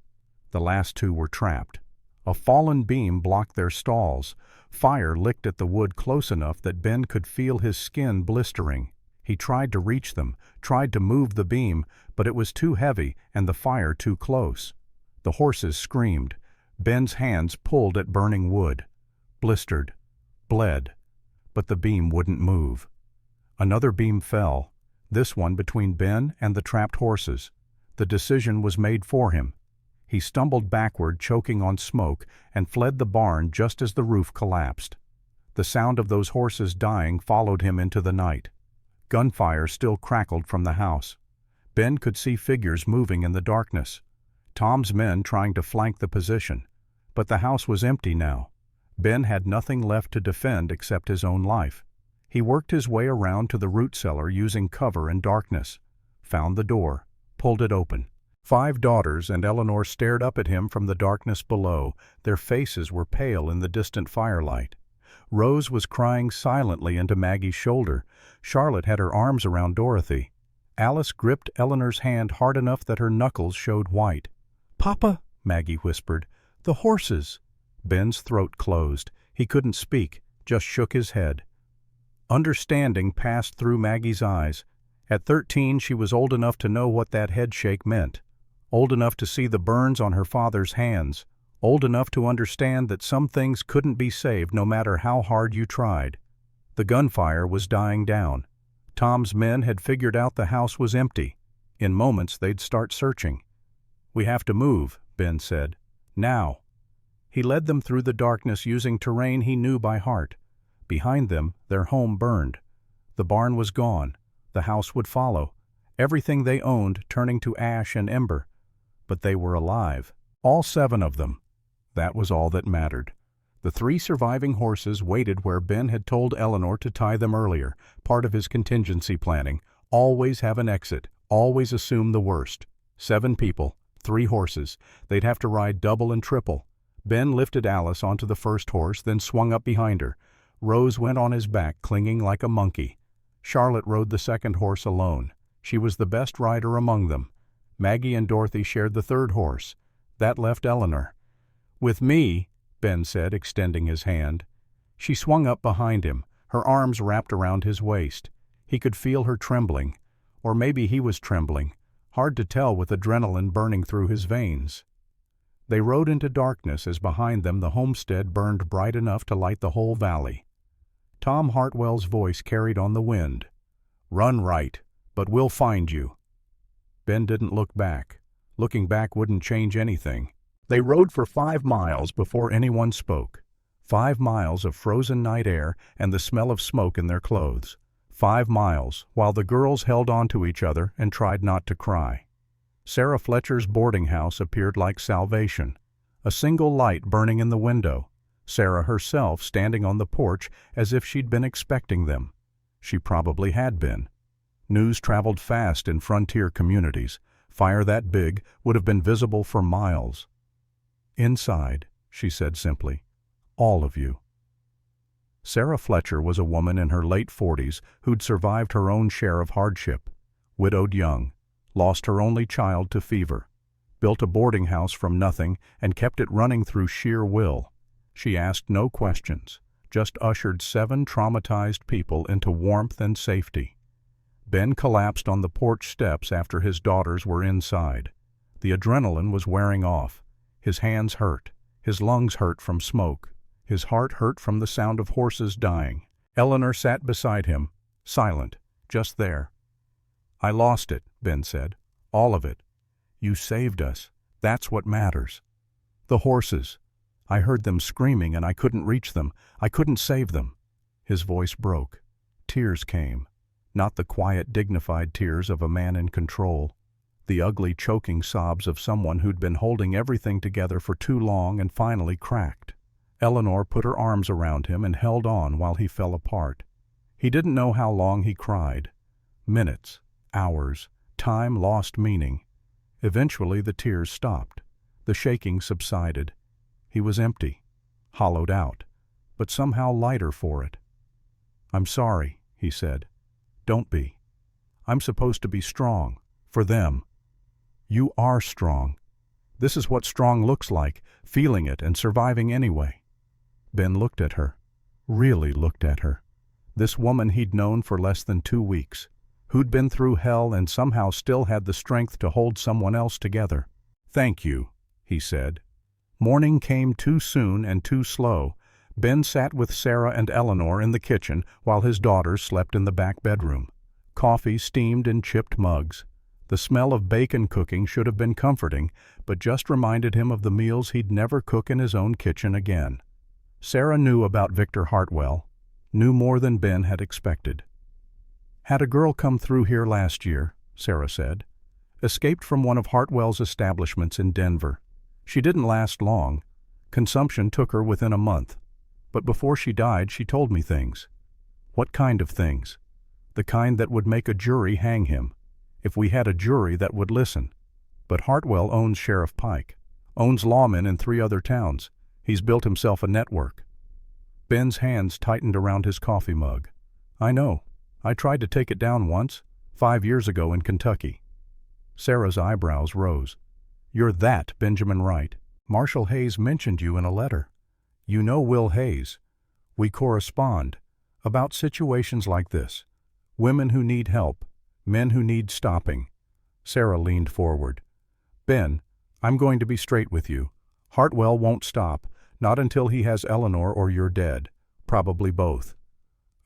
The last 2 were trapped. A fallen beam blocked their stalls. Fire licked at the wood close enough that Ben could feel his skin blistering. He tried to reach them, tried to move the beam, but it was too heavy and the fire too close. The horses screamed. Ben's hands pulled at burning wood. Blistered. Bled. But the beam wouldn't move. Another beam fell, this one between Ben and the trapped horses. The decision was made for him. He stumbled backward, choking on smoke, and fled the barn just as the roof collapsed. The sound of those horses dying followed him into the night. Gunfire still crackled from the house. Ben could see figures moving in the darkness. Tom's men trying to flank the position. But the house was empty now. Ben had nothing left to defend except his own life. He worked his way around to the root cellar using cover and darkness. Found the door. Pulled it open. 5 daughters and Eleanor stared up at him from the darkness below. Their faces were pale in the distant firelight. Rose was crying silently into Maggie's shoulder. Charlotte had her arms around Dorothy. Alice gripped Eleanor's hand hard enough that her knuckles showed white. "Papa," Maggie whispered, "the horses." Ben's throat closed. He couldn't speak, just shook his head. Understanding passed through Maggie's eyes. At 13, she was old enough to know what that headshake meant. Old enough to see the burns on her father's hands. Old enough to understand that some things couldn't be saved no matter how hard you tried. The gunfire was dying down. Tom's men had figured out the house was empty. In moments they'd start searching. "We have to move," Ben said. "Now." He led them through the darkness using terrain he knew by heart. Behind them, their home burned. The barn was gone. The house would follow. Everything they owned turning to ash and ember. But they were alive. All 7 of them. That was all that mattered. The 3 surviving horses waited where Ben had told Eleanor to tie them earlier, part of his contingency planning. Always have an exit. Always assume the worst. 7 people, 3 horses. They'd have to ride double and triple. Ben lifted Alice onto the first horse, then swung up behind her. Rose went on his back, clinging like a monkey. Charlotte rode the second horse alone. She was the best rider among them. Maggie and Dorothy shared the third horse. That left Eleanor. "With me," Ben said, extending his hand. She swung up behind him, her arms wrapped around his waist. He could feel her trembling. Or maybe he was trembling. Hard to tell with adrenaline burning through his veins. They rode into darkness as behind them the homestead burned bright enough to light the whole valley. Tom Hartwell's voice carried on the wind. "Run right, but we'll find you." Ben didn't look back. Looking back wouldn't change anything. They rode for 5 miles before anyone spoke. 5 miles of frozen night air and the smell of smoke in their clothes. 5 miles, while the girls held on to each other and tried not to cry. Sarah Fletcher's boarding house appeared like salvation. A single light burning in the window. Sarah herself standing on the porch as if she'd been expecting them. She probably had been. News traveled fast in frontier communities. Fire that big would have been visible for miles. "Inside," she said simply. "All of you." Sarah Fletcher was a woman in her late 40s who'd survived her own share of hardship. Widowed young. Lost her only child to fever. built a boarding house from nothing, and kept it running through sheer will. She asked no questions, just ushered 7 traumatized people into warmth and safety. Ben collapsed on the porch steps after his daughters were inside. The adrenaline was wearing off. His hands hurt. His lungs hurt from smoke. His heart hurt from the sound of horses dying. Eleanor sat beside him, silent, just there. "I lost it," Ben said. "All of it. You saved us. That's what matters. The horses. I heard them screaming and I couldn't reach them. I couldn't save them." His voice broke. Tears came. Not the quiet, dignified tears of a man in control. The ugly, choking sobs of someone who'd been holding everything together for too long and finally cracked. Eleanor put her arms around him and held on while he fell apart. He didn't know how long he cried. Minutes, hours, time lost meaning. Eventually the tears stopped. The shaking subsided. He was empty, hollowed out, but somehow lighter for it. "I'm sorry," he said. "Don't be. I'm supposed to be strong. For them. You are strong. This is what strong looks like, feeling it and surviving anyway." Ben looked at her. Really looked at her. This woman he'd known for less than 2 weeks, who'd been through hell and somehow still had the strength to hold someone else together. "Thank you," he said. Morning came too soon and too slow. Ben sat with Sarah and Eleanor in the kitchen while his daughters slept in the back bedroom. Coffee steamed in chipped mugs. The smell of bacon cooking should have been comforting, but just reminded him of the meals he'd never cook in his own kitchen again. Sarah knew about Victor Hartwell, knew more than Ben had expected. "Had a girl come through here last year," Sarah said. "Escaped from one of Hartwell's establishments in Denver. She didn't last long. Consumption took her within a month. But before she died, she told me things." "What kind of things?" "The kind that would make a jury hang him. If we had a jury that would listen. But Hartwell owns Sheriff Pike, owns lawmen in 3 other towns. He's built himself a network." Ben's hands tightened around his coffee mug. "I know. I tried to take it down once, 5 years ago in Kentucky." Sarah's eyebrows rose. "You're that Benjamin Wright. Marshall Hayes mentioned you in a letter. You know Will Hayes. We correspond about situations like this. Women who need help, men who need stopping." Sarah leaned forward. "Ben, I'm going to be straight with you. Hartwell won't stop, not until he has Eleanor or you're dead. Probably both."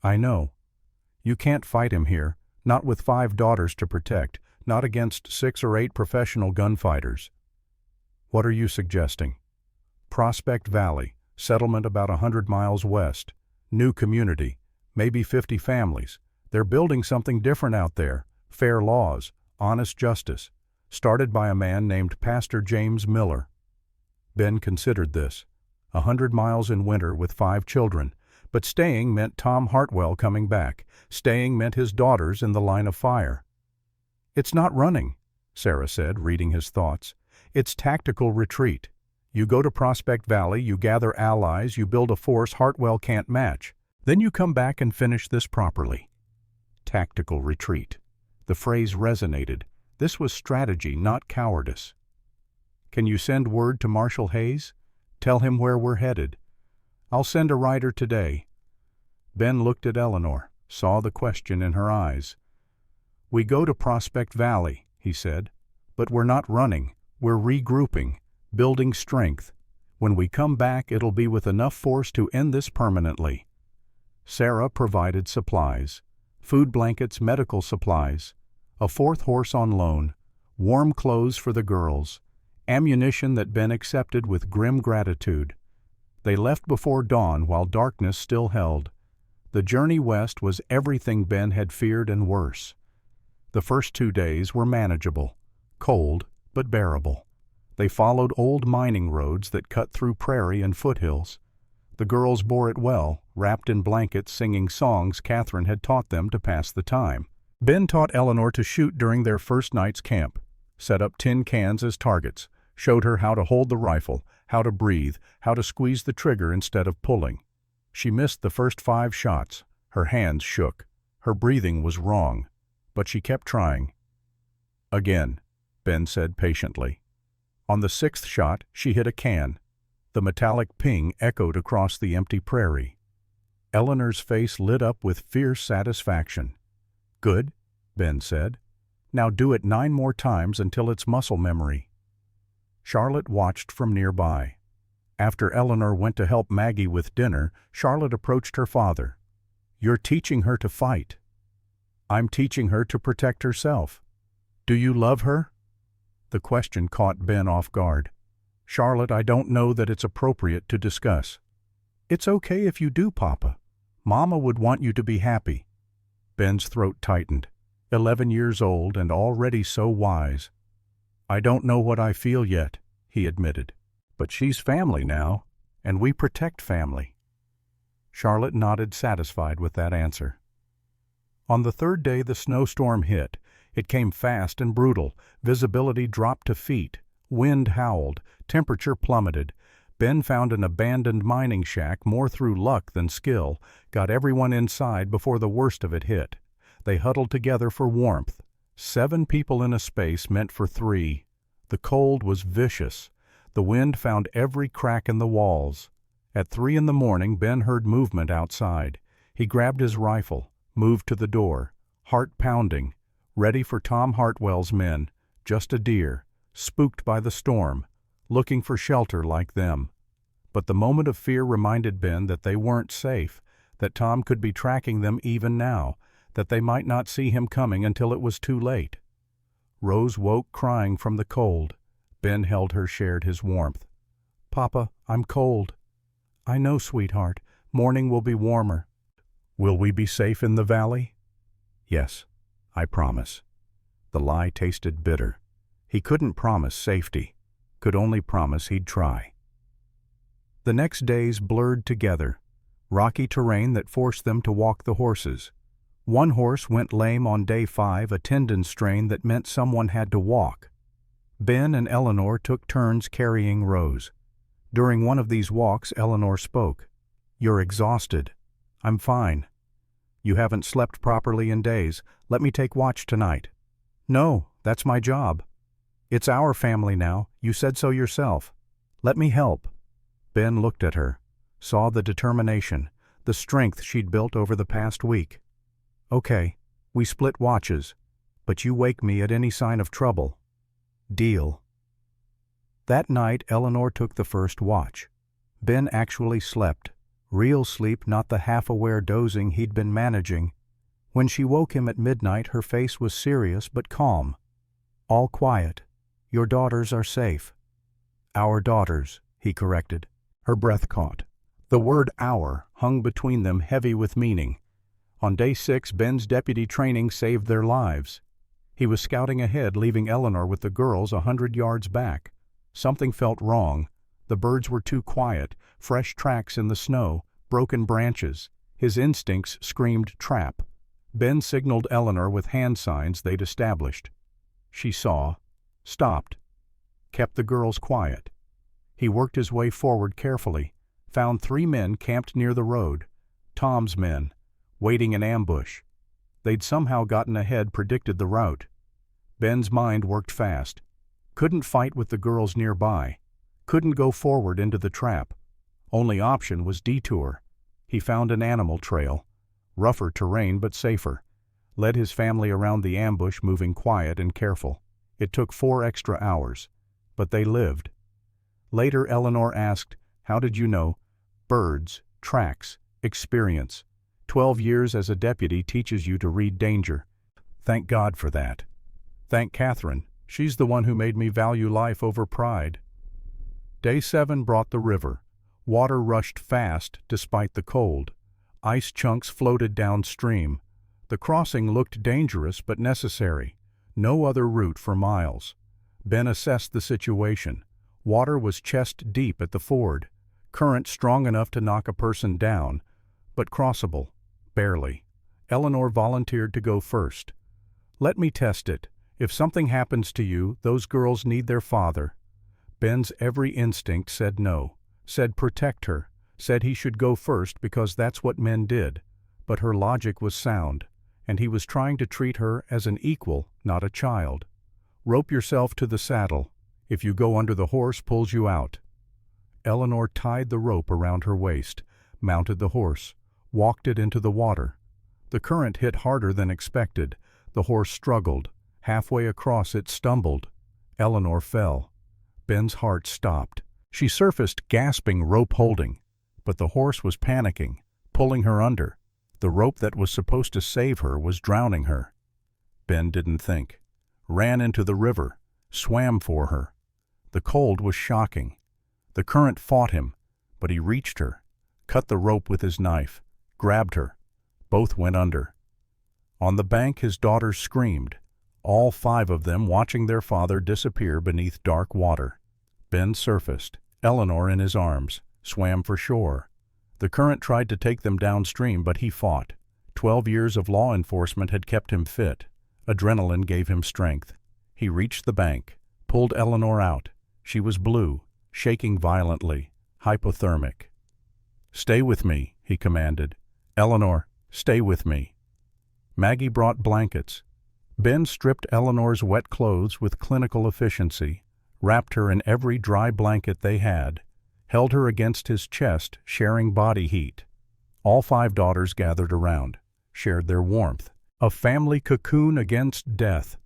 "I know. You can't fight him here, not with 5 daughters to protect, not against 6 or 8 professional gunfighters." "What are you suggesting?" "Prospect Valley, settlement about 100 miles west. New community, maybe 50 families. They're building something different out there. Fair laws, honest justice. Started by a man named Pastor James Miller." Ben considered this. 100 miles in winter with 5 children. But staying meant Tom Hartwell coming back. Staying meant his daughters in the line of fire. "It's not running," Sarah said, reading his thoughts. "It's tactical retreat. You go to Prospect Valley, you gather allies, you build a force Hartwell can't match. Then you come back and finish this properly." Tactical retreat. The phrase resonated. This was strategy, not cowardice. "Can you send word to Marshall Hayes? Tell him where we're headed." "I'll send a rider today." Ben looked at Eleanor, saw the question in her eyes. "We go to Prospect Valley," he said. "But we're not running. We're regrouping, building strength. When we come back, it'll be with enough force to end this permanently." Sarah provided supplies. Food blankets, medical supplies. A 4th horse on loan. Warm clothes for the girls. Ammunition that Ben accepted with grim gratitude. They left before dawn while darkness still held. The journey west was everything Ben had feared and worse. The first 2 days were manageable. Cold, but bearable. They followed old mining roads that cut through prairie and foothills. The girls bore it well, wrapped in blankets singing songs Catherine had taught them to pass the time. Ben taught Eleanor to shoot during their first night's camp, set up tin cans as targets, showed her how to hold the rifle, how to breathe, how to squeeze the trigger instead of pulling. She missed the first 5 shots. Her hands shook. Her breathing was wrong, but she kept trying. "Again," Ben said patiently. On the 6th shot, she hit a can. The metallic ping echoed across the empty prairie. Eleanor's face lit up with fierce satisfaction. "Good," Ben said. "Now do it 9 more times until it's muscle memory." Charlotte watched from nearby. After Eleanor went to help Maggie with dinner, Charlotte approached her father. "You're teaching her to fight." "I'm teaching her to protect herself." "Do you love her?" The question caught Ben off guard. "Charlotte, I don't know that it's appropriate to discuss." "It's okay if you do, Papa. Mama would want you to be happy." Ben's throat tightened. 11 years old and already so wise. "I don't know what I feel yet," he admitted. "But she's family now, and we protect family." Charlotte nodded, satisfied with that answer. On the 3rd day the snowstorm hit. It came fast and brutal. Visibility dropped to feet. Wind howled. Temperature plummeted. Ben found an abandoned mining shack more through luck than skill, got everyone inside before the worst of it hit. They huddled together for warmth. 7 people in a space meant for 3. The cold was vicious. The wind found every crack in the walls. At 3 in the morning, Ben heard movement outside. He grabbed his rifle, moved to the door, heart pounding, ready for Tom Hartwell's men, just a deer, spooked by the storm, looking for shelter like them. But the moment of fear reminded Ben that they weren't safe, that Tom could be tracking them even now, that they might not see him coming until it was too late. Rose woke crying from the cold. Ben held her, shared his warmth. "Papa, I'm cold." "I know, sweetheart. Morning will be warmer." "Will we be safe in the valley?" "Yes, I promise." The lie tasted bitter. He couldn't promise safety, could only promise he'd try. The next days blurred together. Rocky terrain that forced them to walk the horses. One horse went lame on day 5, a tendon strain that meant someone had to walk. Ben and Eleanor took turns carrying Rose. During one of these walks, Eleanor spoke. "You're exhausted." "I'm fine." "You haven't slept properly in days. Let me take watch tonight." "No, that's my job." "It's our family now. You said so yourself." "Let me help." Ben looked at her, saw the determination, the strength she'd built over the past week. "Okay, we split watches, but you wake me at any sign of trouble." "Deal." That night Eleanor took the first watch. Ben actually slept. Real sleep, not the half-aware dozing he'd been managing. When she woke him at midnight, her face was serious but calm. "All quiet. Your daughters are safe." "Our daughters," he corrected. Her breath caught. The word "our" hung between them, heavy with meaning. On day 6, Ben's deputy training saved their lives. He was scouting ahead, leaving Eleanor with the girls 100 yards back. Something felt wrong. The birds were too quiet, fresh tracks in the snow, broken branches. His instincts screamed trap. Ben signaled Eleanor with hand signs they'd established. She saw, stopped, kept the girls quiet. He worked his way forward carefully, found 3 men camped near the road, Tom's men, waiting in ambush. They'd somehow gotten ahead, predicted the route. Ben's mind worked fast. Couldn't fight with the girls nearby. Couldn't go forward into the trap. Only option was detour. He found an animal trail. Rougher terrain but safer. Led his family around the ambush, moving quiet and careful. It took 4 extra hours, but they lived. Later Eleanor asked, "How did you know?" "Birds, tracks, experience. 12 years as a deputy teaches you to read danger." "Thank God for that." "Thank Catherine. She's the one who made me value life over pride." Day 7 brought the river. Water rushed fast despite the cold. Ice chunks floated downstream. The crossing looked dangerous but necessary. No other route for miles. Ben assessed the situation. Water was chest deep at the ford. Current strong enough to knock a person down, but crossable, barely. Eleanor volunteered to go first. "Let me test it. If something happens to you, those girls need their father." Ben's every instinct said no, said protect her, said he should go first because that's what men did. But her logic was sound, and he was trying to treat her as an equal, not a child. "Rope yourself to the saddle. If you go under, the horse pulls you out." Eleanor tied the rope around her waist, mounted the horse, walked it into the water. The current hit harder than expected. The horse struggled. Halfway across it stumbled. Eleanor fell. Ben's heart stopped. She surfaced, gasping, rope holding. But the horse was panicking, pulling her under. The rope that was supposed to save her was drowning her. Ben didn't think. Ran into the river, swam for her. The cold was shocking. The current fought him, but he reached her, cut the rope with his knife, grabbed her. Both went under. On the bank his daughters screamed, all 5 of them watching their father disappear beneath dark water. Ben surfaced, Eleanor in his arms, swam for shore. The current tried to take them downstream, but he fought. 12 years of law enforcement had kept him fit. Adrenaline gave him strength. He reached the bank, pulled Eleanor out. She was blue, shaking violently, hypothermic. "Stay with me," he commanded. "Eleanor, stay with me." Maggie brought blankets. Ben stripped Eleanor's wet clothes with clinical efficiency, wrapped her in every dry blanket they had, held her against his chest, sharing body heat. All 5 daughters gathered around, shared their warmth. A family cocoon against death.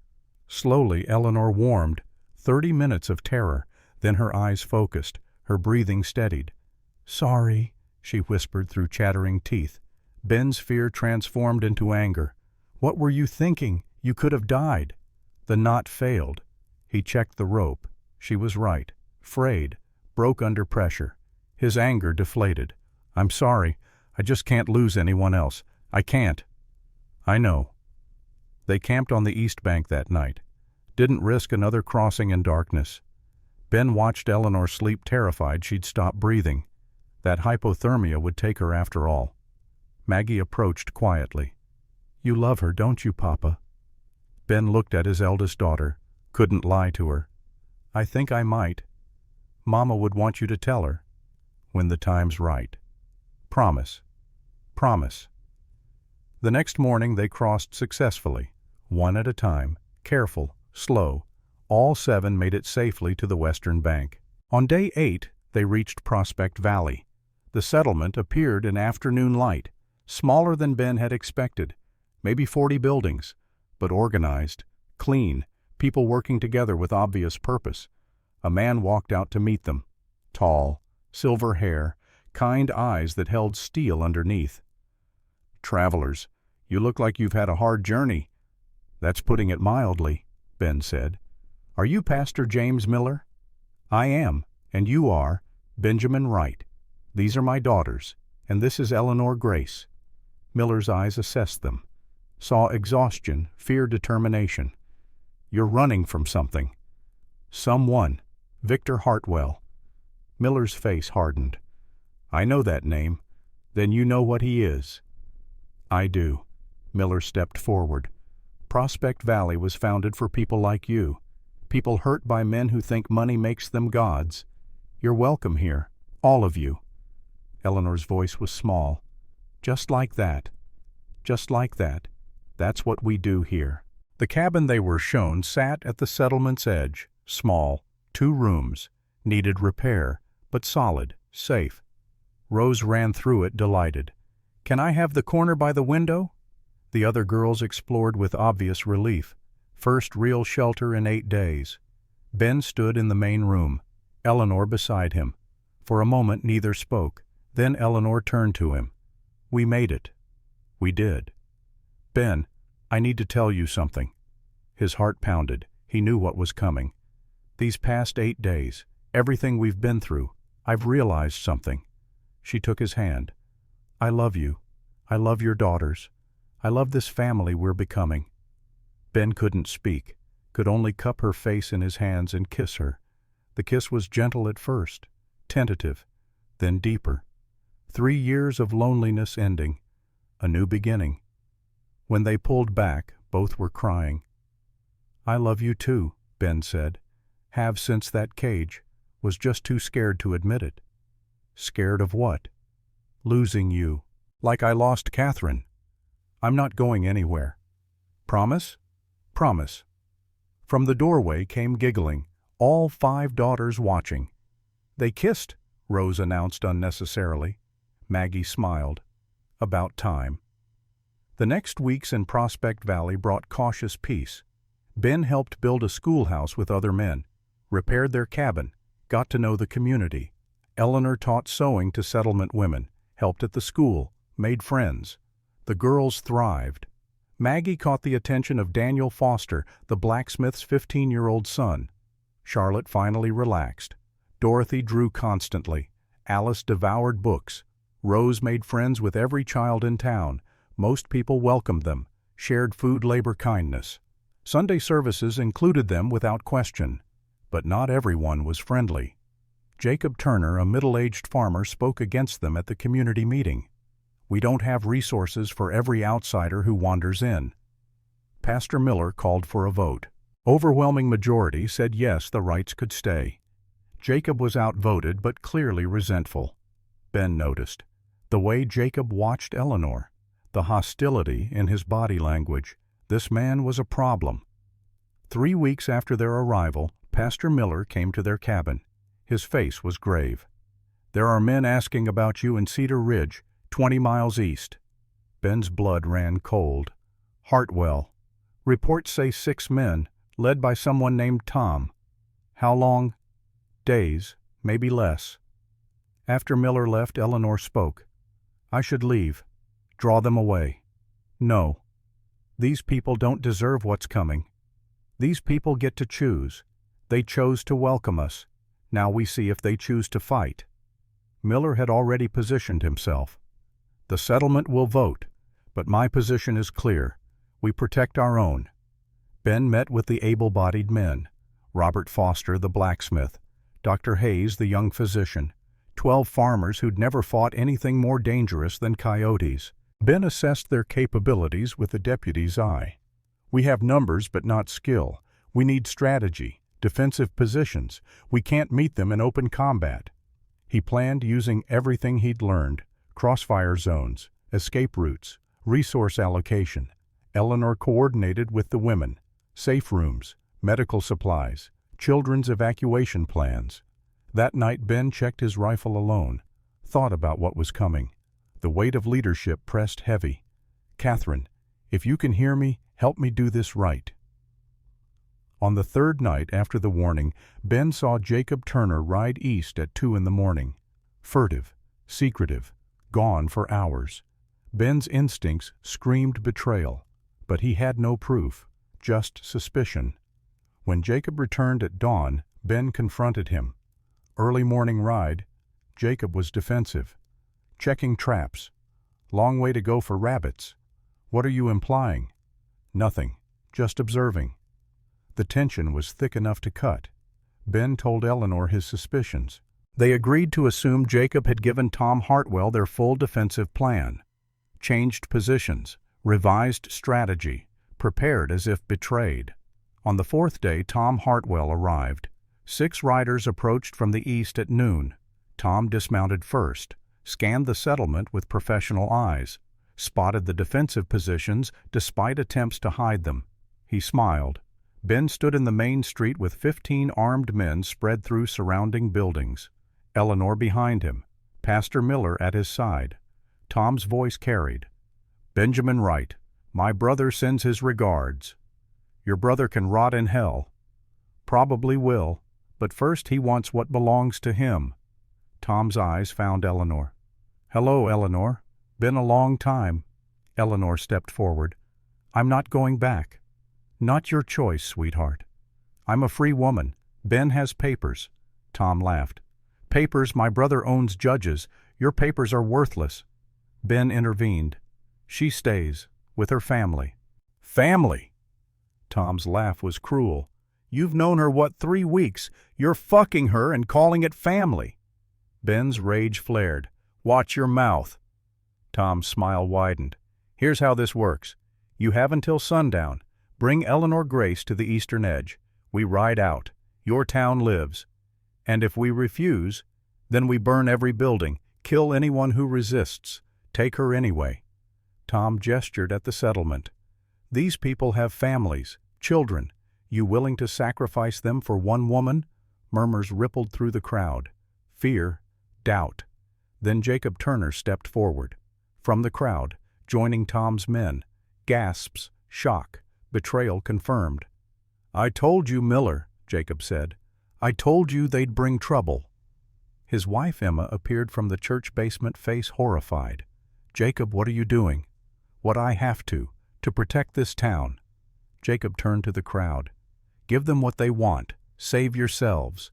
Slowly Eleanor warmed. 30 minutes of terror, then her eyes focused, her breathing steadied. "Sorry," she whispered through chattering teeth. Ben's fear transformed into anger. "What were you thinking? You could have died." The knot failed. He checked the rope. She was right. Frayed. Broke under pressure. His anger deflated. "I'm sorry. I just can't lose anyone else. I can't." "I know." They camped on the east bank that night. Didn't risk another crossing in darkness. Ben watched Eleanor sleep, terrified she'd stop breathing. That hypothermia would take her after all. Maggie approached quietly. "You love her, don't you, Papa?" Ben looked at his eldest daughter. Couldn't lie to her. "I think I might. Mama would want you to tell her. When the time's right. Promise. Promise." The next morning they crossed successfully, one at a time, careful, slow. All 7 made it safely to the western bank. On day 8, they reached Prospect Valley. The settlement appeared in afternoon light, smaller than Ben had expected, maybe 40 buildings, but organized, clean, people working together with obvious purpose. A man walked out to meet them, tall, silver hair, kind eyes that held steel underneath. "Travelers, you look like you've had a hard journey." "That's putting it mildly," Ben said. "Are you Pastor James Miller?" "I am, and you are Benjamin Wright. These are my daughters, and this is Eleanor Grace." Miller's eyes assessed them, saw exhaustion, fear, determination. "You're running from something." "Someone. Victor Hartwell." Miller's face hardened. "I know that name. Then you know what he is." "I do." Miller stepped forward. "Prospect Valley was founded for people like you, people hurt by men who think money makes them gods. You're welcome here, all of you." Eleanor's voice was small. "Just like that. Just like that. That's what we do here." The cabin they were shown sat at the settlement's edge, small, 2 rooms, needed repair, but solid, safe. Rose ran through it, delighted. "Can I have the corner by the window?" The other girls explored with obvious relief. First real shelter in 8 days. Ben stood in the main room, Eleanor beside him. For a moment neither spoke. Then Eleanor turned to him. "We made it." "We did." "Ben, I need to tell you something." His heart pounded. He knew what was coming. "These past 8 days, everything we've been through, I've realized something." She took his hand. "I love you. I love your daughters. I love this family we're becoming." Ben couldn't speak, could only cup her face in his hands and kiss her. The kiss was gentle at first, tentative, then deeper. 3 years of loneliness ending, a new beginning. When they pulled back, both were crying. "I love you too," Ben said. "Have since that cage, was just too scared to admit it." "Scared of what?" "Losing you. Like I lost Catherine. I'm not going anywhere." "Promise?" "Promise." From the doorway came giggling, all 5 daughters watching. "They kissed," Rose announced unnecessarily. Maggie smiled. About time. The next weeks in Prospect Valley brought cautious peace. Ben helped build a schoolhouse with other men, repaired their cabin, got to know the community. Eleanor taught sewing to settlement women, helped at the school, made friends. The girls thrived. Maggie caught the attention of Daniel Foster, the blacksmith's 15-year-old son. Charlotte finally relaxed. Dorothy drew constantly. Alice devoured books. Rose made friends with every child in town. Most people welcomed them, shared food labor kindness. Sunday services included them without question. But not everyone was friendly. Jacob Turner, a middle-aged farmer, spoke against them at the community meeting. "We don't have resources for every outsider who wanders in." Pastor Miller called for a vote. Overwhelming majority said yes, the rights could stay. Jacob was outvoted but clearly resentful. Ben noticed the way Jacob watched Eleanor, the hostility in his body language. This man was a problem. 3 weeks after their arrival, Pastor Miller came to their cabin. His face was grave. "There are men asking about you in Cedar Ridge, 20 miles east." Ben's blood ran cold. "Hartwell. Reports say 6 men, led by someone named Tom." "How long?" "Days, maybe less." After Miller left, Eleanor spoke. "I should leave. Draw them away." "No. These people don't deserve what's coming. These people get to choose. They chose to welcome us. Now we see if they choose to fight." Miller had already positioned himself. "The settlement will vote, but my position is clear. We protect our own." Ben met with the able-bodied men. Robert Foster, the blacksmith. Dr. Hayes, the young physician. 12 farmers who'd never fought anything more dangerous than coyotes. Ben assessed their capabilities with the deputy's eye. "We have numbers but not skill. We need strategy, defensive positions. We can't meet them in open combat." He planned using everything he'd learned: crossfire zones, escape routes, resource allocation. Eleanor coordinated with the women: safe rooms, medical supplies, children's evacuation plans. That night Ben checked his rifle alone, thought about what was coming. The weight of leadership pressed heavy. "Catherine, if you can hear me, help me do this right." On the 3rd night after the warning, Ben saw Jacob Turner ride east at 2 in the morning. Furtive, secretive, gone for hours. Ben's instincts screamed betrayal, but he had no proof, just suspicion. When Jacob returned at dawn, Ben confronted him. Early morning ride. Jacob was defensive. "Checking traps. Long way to go for rabbits." "What are you implying?" "Nothing. Just observing." The tension was thick enough to cut. Ben told Eleanor his suspicions. They agreed to assume Jacob had given Tom Hartwell their full defensive plan. Changed positions, revised strategy, prepared as if betrayed. On the 4th day, Tom Hartwell arrived. 6 riders approached from the east at noon. Tom dismounted first, scanned the settlement with professional eyes, spotted the defensive positions despite attempts to hide them. He smiled. Ben stood in the main street with 15 armed men spread through surrounding buildings. Eleanor behind him, Pastor Miller at his side. Tom's voice carried. "Benjamin Wright, my brother sends his regards." "Your brother can rot in hell." "Probably will, but first he wants what belongs to him." Tom's eyes found Eleanor. "Hello, Eleanor. Been a long time." Eleanor stepped forward. "I'm not going back." "Not your choice, sweetheart." "I'm a free woman. Ben has papers." Tom laughed. "Papers? My brother owns judges. Your papers are worthless." Ben intervened. "She stays, with her family." "Family?" Tom's laugh was cruel. "You've known her, 3 weeks? You're fucking her and calling it family." Ben's rage flared. "Watch your mouth." Tom's smile widened. "Here's how this works. You have until sundown. Bring Eleanor Grace to the eastern edge. We ride out. Your town lives. And if we refuse, then we burn every building, kill anyone who resists. Take her anyway." Tom gestured at the settlement. "These people have families, children. You willing to sacrifice them for one woman? Murmurs rippled through the crowd. Fear, doubt. Then Jacob Turner stepped forward. From the crowd, joining Tom's men, gasps, shock, betrayal confirmed. "I told you, Miller," Jacob said. "I told you they'd bring trouble." His wife Emma appeared from the church basement, face horrified. "Jacob, what are you doing?" "What I have to protect this town." Jacob turned to the crowd. "Give them what they want. Save yourselves."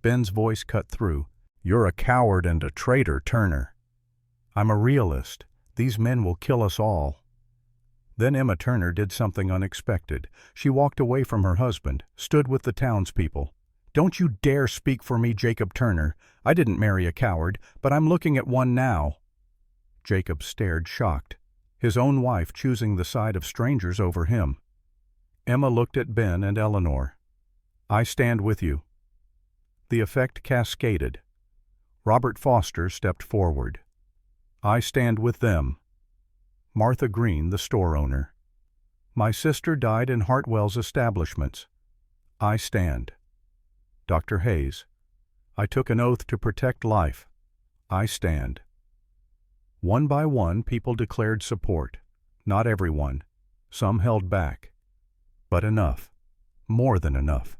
Ben's voice cut through. "You're a coward and a traitor, Turner." "I'm a realist. These men will kill us all." Then Emma Turner did something unexpected. She walked away from her husband, stood with the townspeople. "Don't you dare speak for me, Jacob Turner. I didn't marry a coward, but I'm looking at one now." Jacob stared, shocked, his own wife choosing the side of strangers over him. Emma looked at Ben and Eleanor. "I stand with you." The effect cascaded. Robert Foster stepped forward. "I stand with them." Martha Green, the store owner. "My sister died in Hartwell's establishments. I stand." Dr. Hayes. "I took an oath to protect life. I stand." One by one, people declared support. Not everyone. Some held back. But enough. More than enough.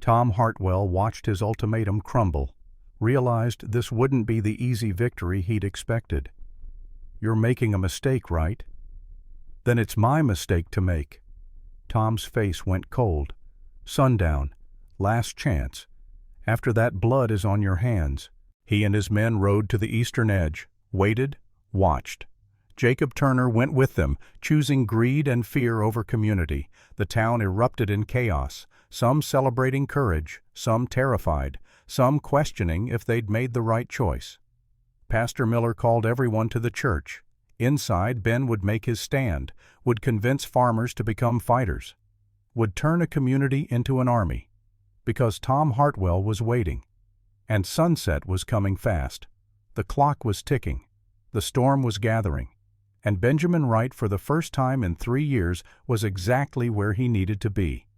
Tom Hartwell watched his ultimatum crumble, realized this wouldn't be the easy victory he'd expected. "You're making a mistake, right?" "Then it's my mistake to make." Tom's face went cold. "Sundown. Last chance. After that, blood is on your hands." He and his men rode to the eastern edge, waited, watched. Jacob Turner went with them, choosing greed and fear over community. The town erupted in chaos, some celebrating courage, some terrified, some questioning if they'd made the right choice. Pastor Miller called everyone to the church. Inside, Ben would make his stand, would convince farmers to become fighters, would turn a community into an army. Because Tom Hartwell was waiting. And sunset was coming fast. The clock was ticking. The storm was gathering. And Benjamin Wright, for the first time in 3 years, was exactly where he needed to be,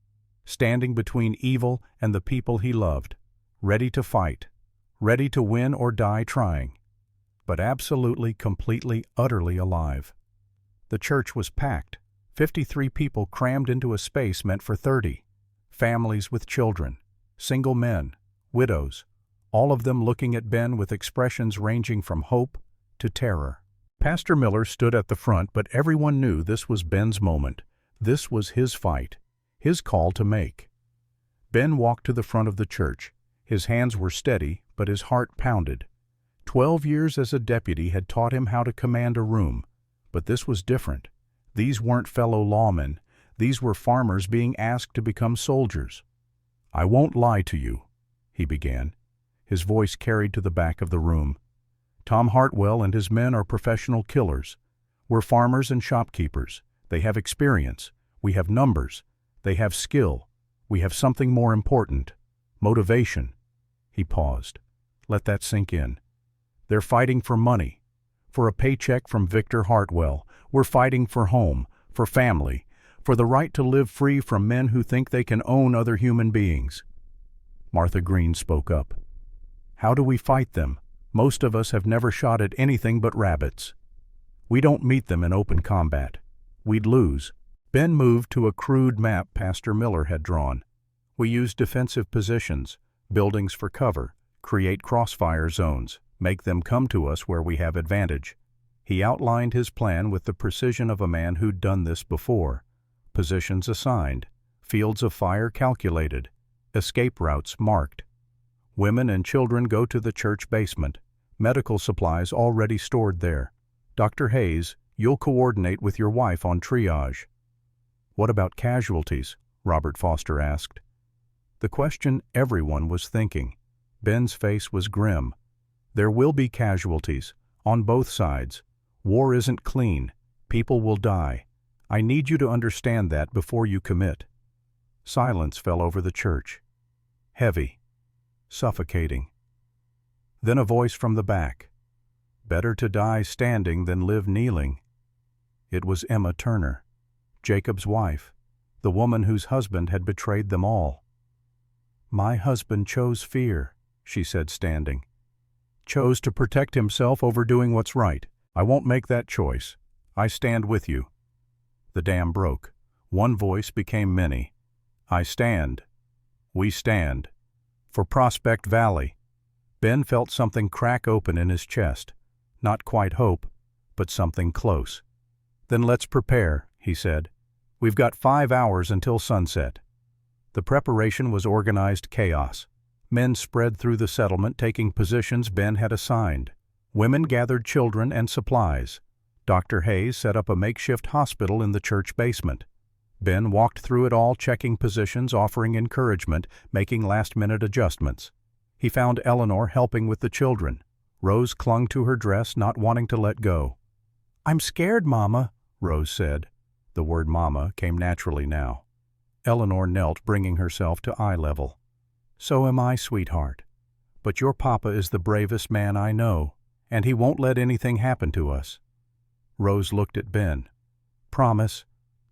standing between evil and the people he loved, ready to fight, ready to win or die trying, but absolutely, completely, utterly alive. The church was packed, 53 people crammed into a space meant for 30, families with children, single men, widows, all of them looking at Ben with expressions ranging from hope to terror. Pastor Miller stood at the front, but everyone knew this was Ben's moment. This was his fight, his call to make. Ben walked to the front of the church. His hands were steady, but his heart pounded. 12 years as a deputy had taught him how to command a room, but this was different. These weren't fellow lawmen. These were farmers being asked to become soldiers. "I won't lie to you," he began. His voice carried to the back of the room. "Tom Hartwell and his men are professional killers. We're farmers and shopkeepers. They have experience. We have numbers. They have skill. We have something more important. Motivation." He paused. Let that sink in. "They're fighting for money. For a paycheck from Victor Hartwell. We're fighting for home, for family, for the right to live free from men who think they can own other human beings." Martha Green spoke up. "How do we fight them? Most of us have never shot at anything but rabbits. We don't meet them in open combat. We'd lose." Ben moved to a crude map Pastor Miller had drawn. "We use defensive positions, buildings for cover, create crossfire zones, make them come to us where we have advantage." He outlined his plan with the precision of a man who'd done this before. Positions assigned, fields of fire calculated, escape routes marked. Women and children go to the church basement, medical supplies already stored there. "Dr. Hayes, you'll coordinate with your wife on triage." "What about casualties?" Robert Foster asked. The question everyone was thinking. Ben's face was grim. "There will be casualties, on both sides. War isn't clean. People will die. I need you to understand that before you commit." Silence fell over the church. Heavy. Suffocating. Then a voice from the back. "Better to die standing than live kneeling." It was Emma Turner, Jacob's wife, the woman whose husband had betrayed them all. "My husband chose fear," she said, standing. "Chose to protect himself over doing what's right. I won't make that choice. I stand with you." The dam broke. One voice became many. "I stand. We stand. For Prospect Valley." Ben felt something crack open in his chest. Not quite hope, but something close. "Then let's prepare," he said. "We've got 5 hours until sunset." The preparation was organized chaos. Men spread through the settlement taking positions Ben had assigned. Women gathered children and supplies. Dr. Hayes set up a makeshift hospital in the church basement. Ben walked through it all, checking positions, offering encouragement, making last-minute adjustments. He found Eleanor helping with the children. Rose clung to her dress, not wanting to let go. "I'm scared, Mama," Rose said. The word Mama came naturally now. Eleanor knelt, bringing herself to eye level. "So am I, sweetheart. But your papa is the bravest man I know, and he won't let anything happen to us." Rose looked at Ben. "Promise?"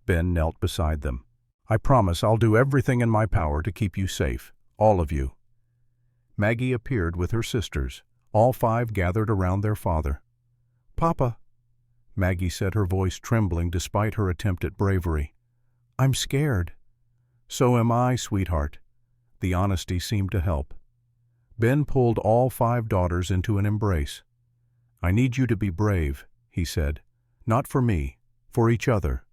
Ben knelt beside them. "I promise I'll do everything in my power to keep you safe, all of you." Maggie appeared with her sisters. All 5 gathered around their father. "Papa," Maggie said, her voice trembling despite her attempt at bravery. "I'm scared." "So am I, sweetheart." The honesty seemed to help. Ben pulled all 5 daughters into an embrace. "I need you to be brave," he said. "Not for me, for each other.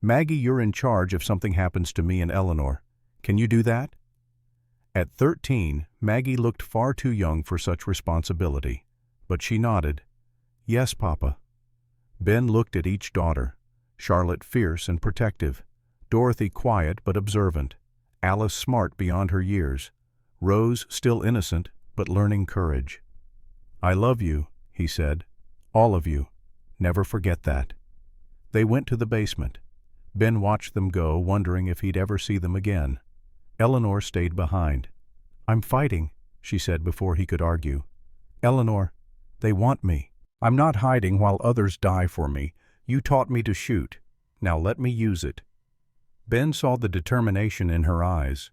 Maggie, you're in charge if something happens to me and Eleanor. Can you do that?" At 13, Maggie looked far too young for such responsibility, but she nodded. "Yes, Papa." Ben looked at each daughter. Charlotte fierce and protective. Dorothy quiet but observant. Alice smart beyond her years. Rose still innocent but learning courage. "I love you," he said. "All of you. Never forget that." They went to the basement. Ben watched them go, wondering if he'd ever see them again. Eleanor stayed behind. "I'm fighting," she said before he could argue. "Eleanor, they want me. I'm not hiding while others die for me. You taught me to shoot. Now let me use it." Ben saw the determination in her eyes,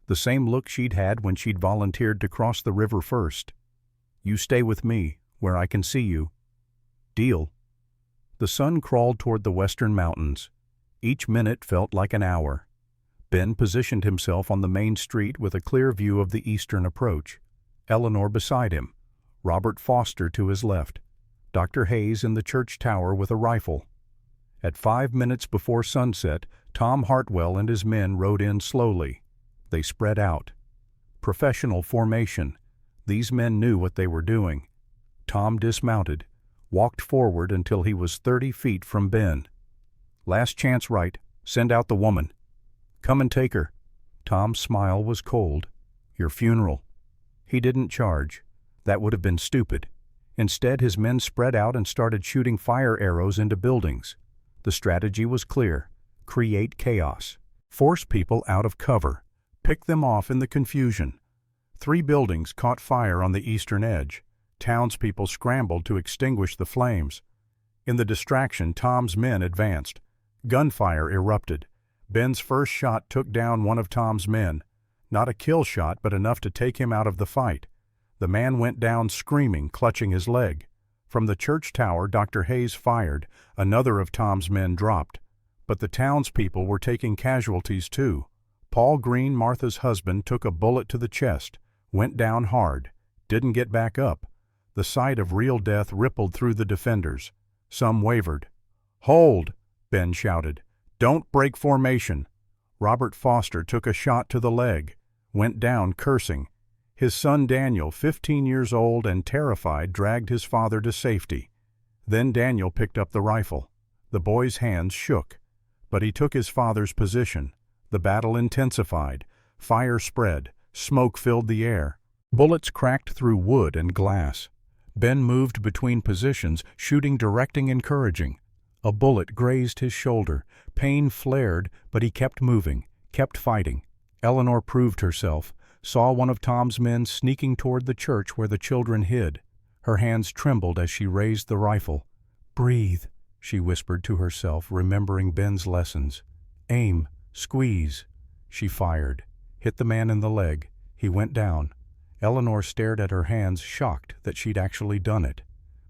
the same look she'd had when she'd volunteered to cross the river first. "You stay with me, where I can see you." "Deal." The sun crawled toward the western mountains. Each minute felt like an hour. Ben positioned himself on the main street with a clear view of the eastern approach. Eleanor beside him, Robert Foster to his left, Dr. Hayes in the church tower with a rifle. At 5 minutes before sunset, Tom Hartwell and his men rode in slowly. They spread out. Professional formation. These men knew what they were doing. Tom dismounted, walked forward until he was 30 feet from Ben. "Last chance, right. Send out the woman." "Come and take her." Tom's smile was cold. "Your funeral." He didn't charge. That would have been stupid. Instead, his men spread out and started shooting fire arrows into buildings. The strategy was clear. Create chaos. Force people out of cover. Pick them off in the confusion. 3 buildings caught fire on the eastern edge. Townspeople scrambled to extinguish the flames. In the distraction, Tom's men advanced. Gunfire erupted. Ben's first shot took down one of Tom's men. Not a kill shot, but enough to take him out of the fight. The man went down screaming, clutching his leg. From the church tower, Dr. Hayes fired. Another of Tom's men dropped. But the townspeople were taking casualties too. Paul Green, Martha's husband, took a bullet to the chest, went down hard, didn't get back up. The sight of real death rippled through the defenders. Some wavered. "Hold!" Ben shouted. "Don't break formation." Robert Foster took a shot to the leg, went down cursing. His son Daniel, 15 years old and terrified, dragged his father to safety. Then Daniel picked up the rifle. The boy's hands shook, but he took his father's position. The battle intensified. Fire spread. Smoke filled the air. Bullets cracked through wood and glass. Ben moved between positions, shooting, directing, encouraging. A bullet grazed his shoulder. Pain flared, but he kept moving, kept fighting. Eleanor proved herself, saw one of Tom's men sneaking toward the church where the children hid. Her hands trembled as she raised the rifle. "Breathe," she whispered to herself, remembering Ben's lessons. "Aim. Squeeze. She fired. Hit the man in the leg. He went down. Eleanor stared at her hands, shocked that she'd actually done it.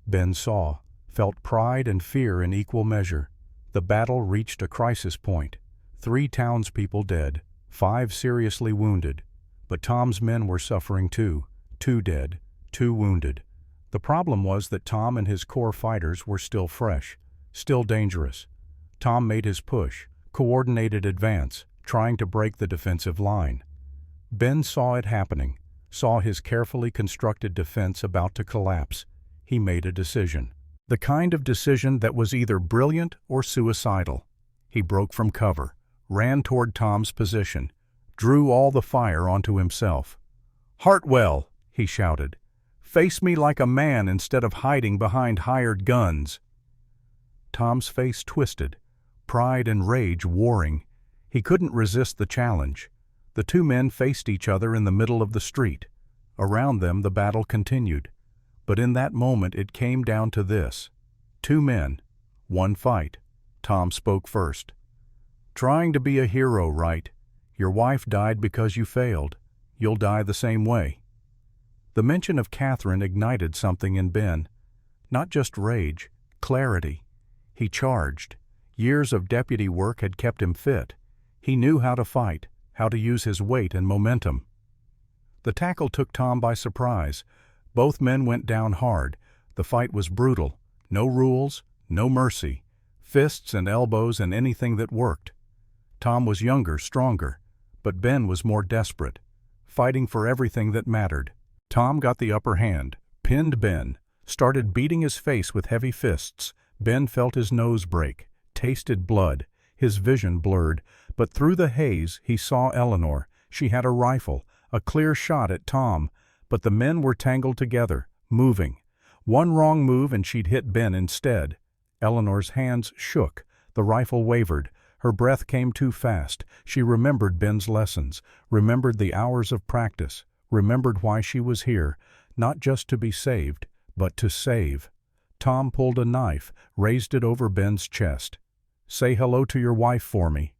Ben saw, felt pride and fear in equal measure. The battle reached a crisis point. 3 townspeople dead, 5 seriously wounded. But Tom's men were suffering too. 2 dead, 2 wounded. The problem was that Tom and his core fighters were still fresh, still dangerous. Tom made his push, coordinated advance, trying to break the defensive line. Ben saw it happening, saw his carefully constructed defense about to collapse. He made a decision. The kind of decision that was either brilliant or suicidal. He broke from cover, ran toward Tom's position, drew all the fire onto himself. "Hartwell," he shouted, "face me like a man instead of hiding behind hired guns." Tom's face twisted, pride and rage warring. He couldn't resist the challenge. The 2 men faced each other in the middle of the street. Around them the battle continued. But in that moment it came down to this. 2 men, 1 fight. Tom spoke first. "Trying to be a hero, right? Your wife died because you failed. You'll die the same way." The mention of Catherine ignited something in Ben. Not just rage, clarity. He charged. Years of deputy work had kept him fit. He knew how to fight, how to use his weight and momentum. The tackle took Tom by surprise. Both men went down hard. The fight was brutal. No rules, no mercy. Fists and elbows and anything that worked. Tom was younger, stronger, but Ben was more desperate, fighting for everything that mattered. Tom got the upper hand, pinned Ben, started beating his face with heavy fists. Ben felt his nose break, tasted blood, his vision blurred, but through the haze he saw Eleanor. She had a rifle, a clear shot at Tom, but the men were tangled together, moving. One wrong move and she'd hit Ben instead. Eleanor's hands shook, the rifle wavered, her breath came too fast. She remembered Ben's lessons, remembered the hours of practice, remembered why she was here, not just to be saved, but to save. Tom pulled a knife, raised it over Ben's chest. "Say hello to your wife for me."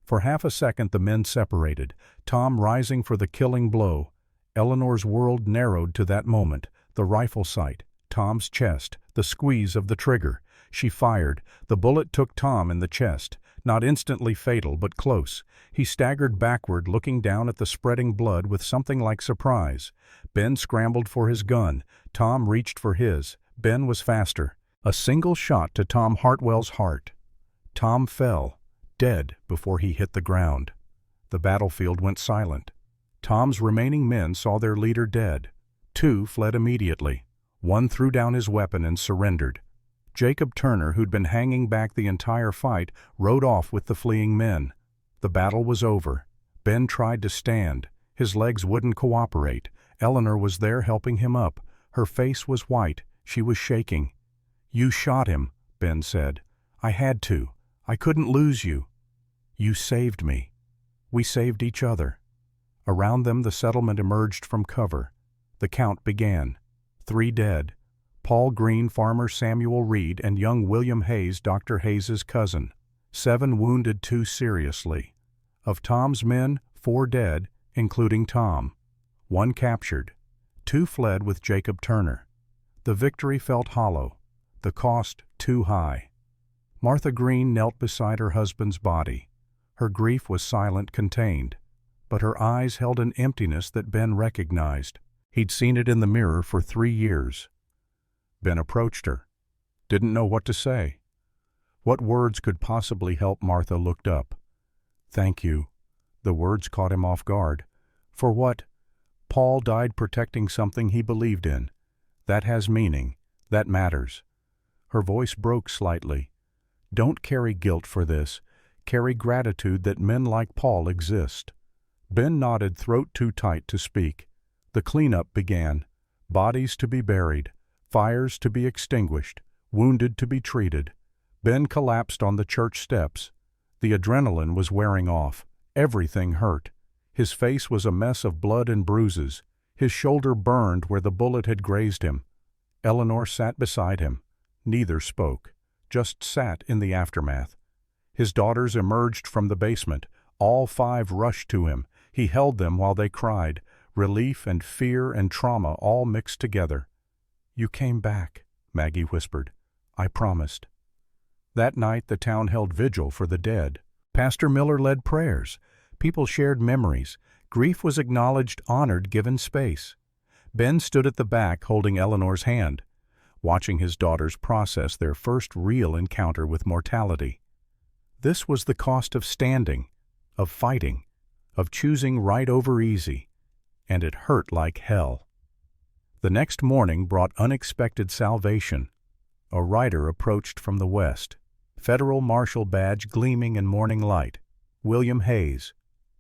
For half a second the men separated, Tom rising for the killing blow. Eleanor's world narrowed to that moment, the rifle sight, Tom's chest, the squeeze of the trigger. She fired. The bullet took Tom in the chest, not instantly fatal, but close. He staggered backward, looking down at the spreading blood with something like surprise. Ben scrambled for his gun. Tom reached for his. Ben was faster. A single shot to Tom Hartwell's heart. Tom fell, dead, before he hit the ground. The battlefield went silent. Tom's remaining men saw their leader dead. 2 fled immediately. 1 threw down his weapon and surrendered. Jacob Turner, who'd been hanging back the entire fight, rode off with the fleeing men. The battle was over. Ben tried to stand. His legs wouldn't cooperate. Eleanor was there helping him up. Her face was white. She was shaking. "You shot him," Ben said. "I had to. I couldn't lose you." "You saved me." "We saved each other." Around them the settlement emerged from cover. The count began. 3 dead. Paul Green, farmer Samuel Reed, and young William Hayes, Dr. Hayes's cousin. 7 wounded, 2 seriously. Of Tom's men, 4 dead, including Tom. 1 captured. 2 fled with Jacob Turner. The victory felt hollow. The cost too high. Martha Green knelt beside her husband's body. Her grief was silent, contained, but her eyes held an emptiness that Ben recognized. He'd seen it in the mirror for 3 years. Ben approached her. Didn't know what to say. What words could possibly help? Martha looked up. "Thank you." The words caught him off guard. For what? Paul died protecting something he believed in. That has meaning. That matters. Her voice broke slightly. Don't carry guilt for this. Carry gratitude that men like Paul exist. Ben nodded, throat too tight to speak. The cleanup began. Bodies to be buried. Fires to be extinguished. Wounded to be treated. Ben collapsed on the church steps. The adrenaline was wearing off. Everything hurt. His face was a mess of blood and bruises. His shoulder burned where the bullet had grazed him. Eleanor sat beside him. Neither spoke, just sat in the aftermath. His daughters emerged from the basement. All 5 rushed to him. He held them while they cried, relief and fear and trauma all mixed together. "You came back," Maggie whispered. "I promised." That night the town held vigil for the dead. Pastor Miller led prayers. People shared memories. Grief was acknowledged, honored, given space. Ben stood at the back holding Eleanor's hand, watching his daughters process their first real encounter with mortality. This was the cost of standing, of fighting, of choosing right over easy, and it hurt like hell. The next morning brought unexpected salvation. A rider approached from the west, federal marshal badge gleaming in morning light. William Hayes,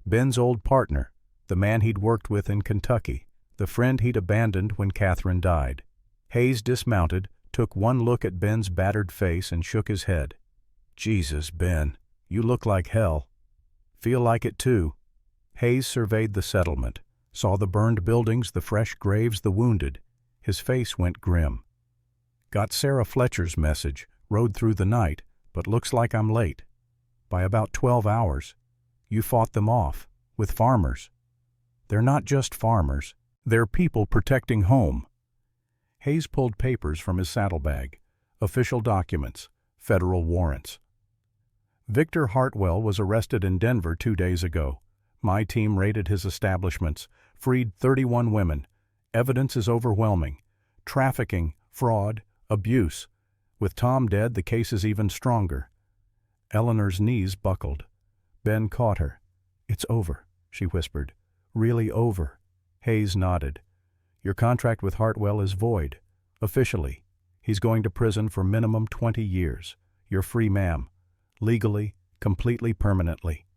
Ben's old partner, the man he'd worked with in Kentucky, the friend he'd abandoned when Catherine died. Hayes dismounted, took one look at Ben's battered face and shook his head. "Jesus, Ben, you look like hell." "Feel like it too." Hayes surveyed the settlement, saw the burned buildings, the fresh graves, the wounded. His face went grim. "Got Sarah Fletcher's message, rode through the night, but looks like I'm late. By about 12 hours. You fought them off, with farmers. They're not just farmers. They're people protecting home." Hayes pulled papers from his saddlebag, official documents, federal warrants. "Victor Hartwell was arrested in Denver 2 days ago. My team raided his establishments, freed 31 women. Evidence is overwhelming. Trafficking, fraud, abuse. With Tom dead, the case is even stronger." Eleanor's knees buckled. Ben caught her. "It's over," she whispered. "Really over." Hayes nodded. "Your contract with Hartwell is void. Officially. He's going to prison for minimum 20 years. You're free, ma'am. Legally, completely, permanently."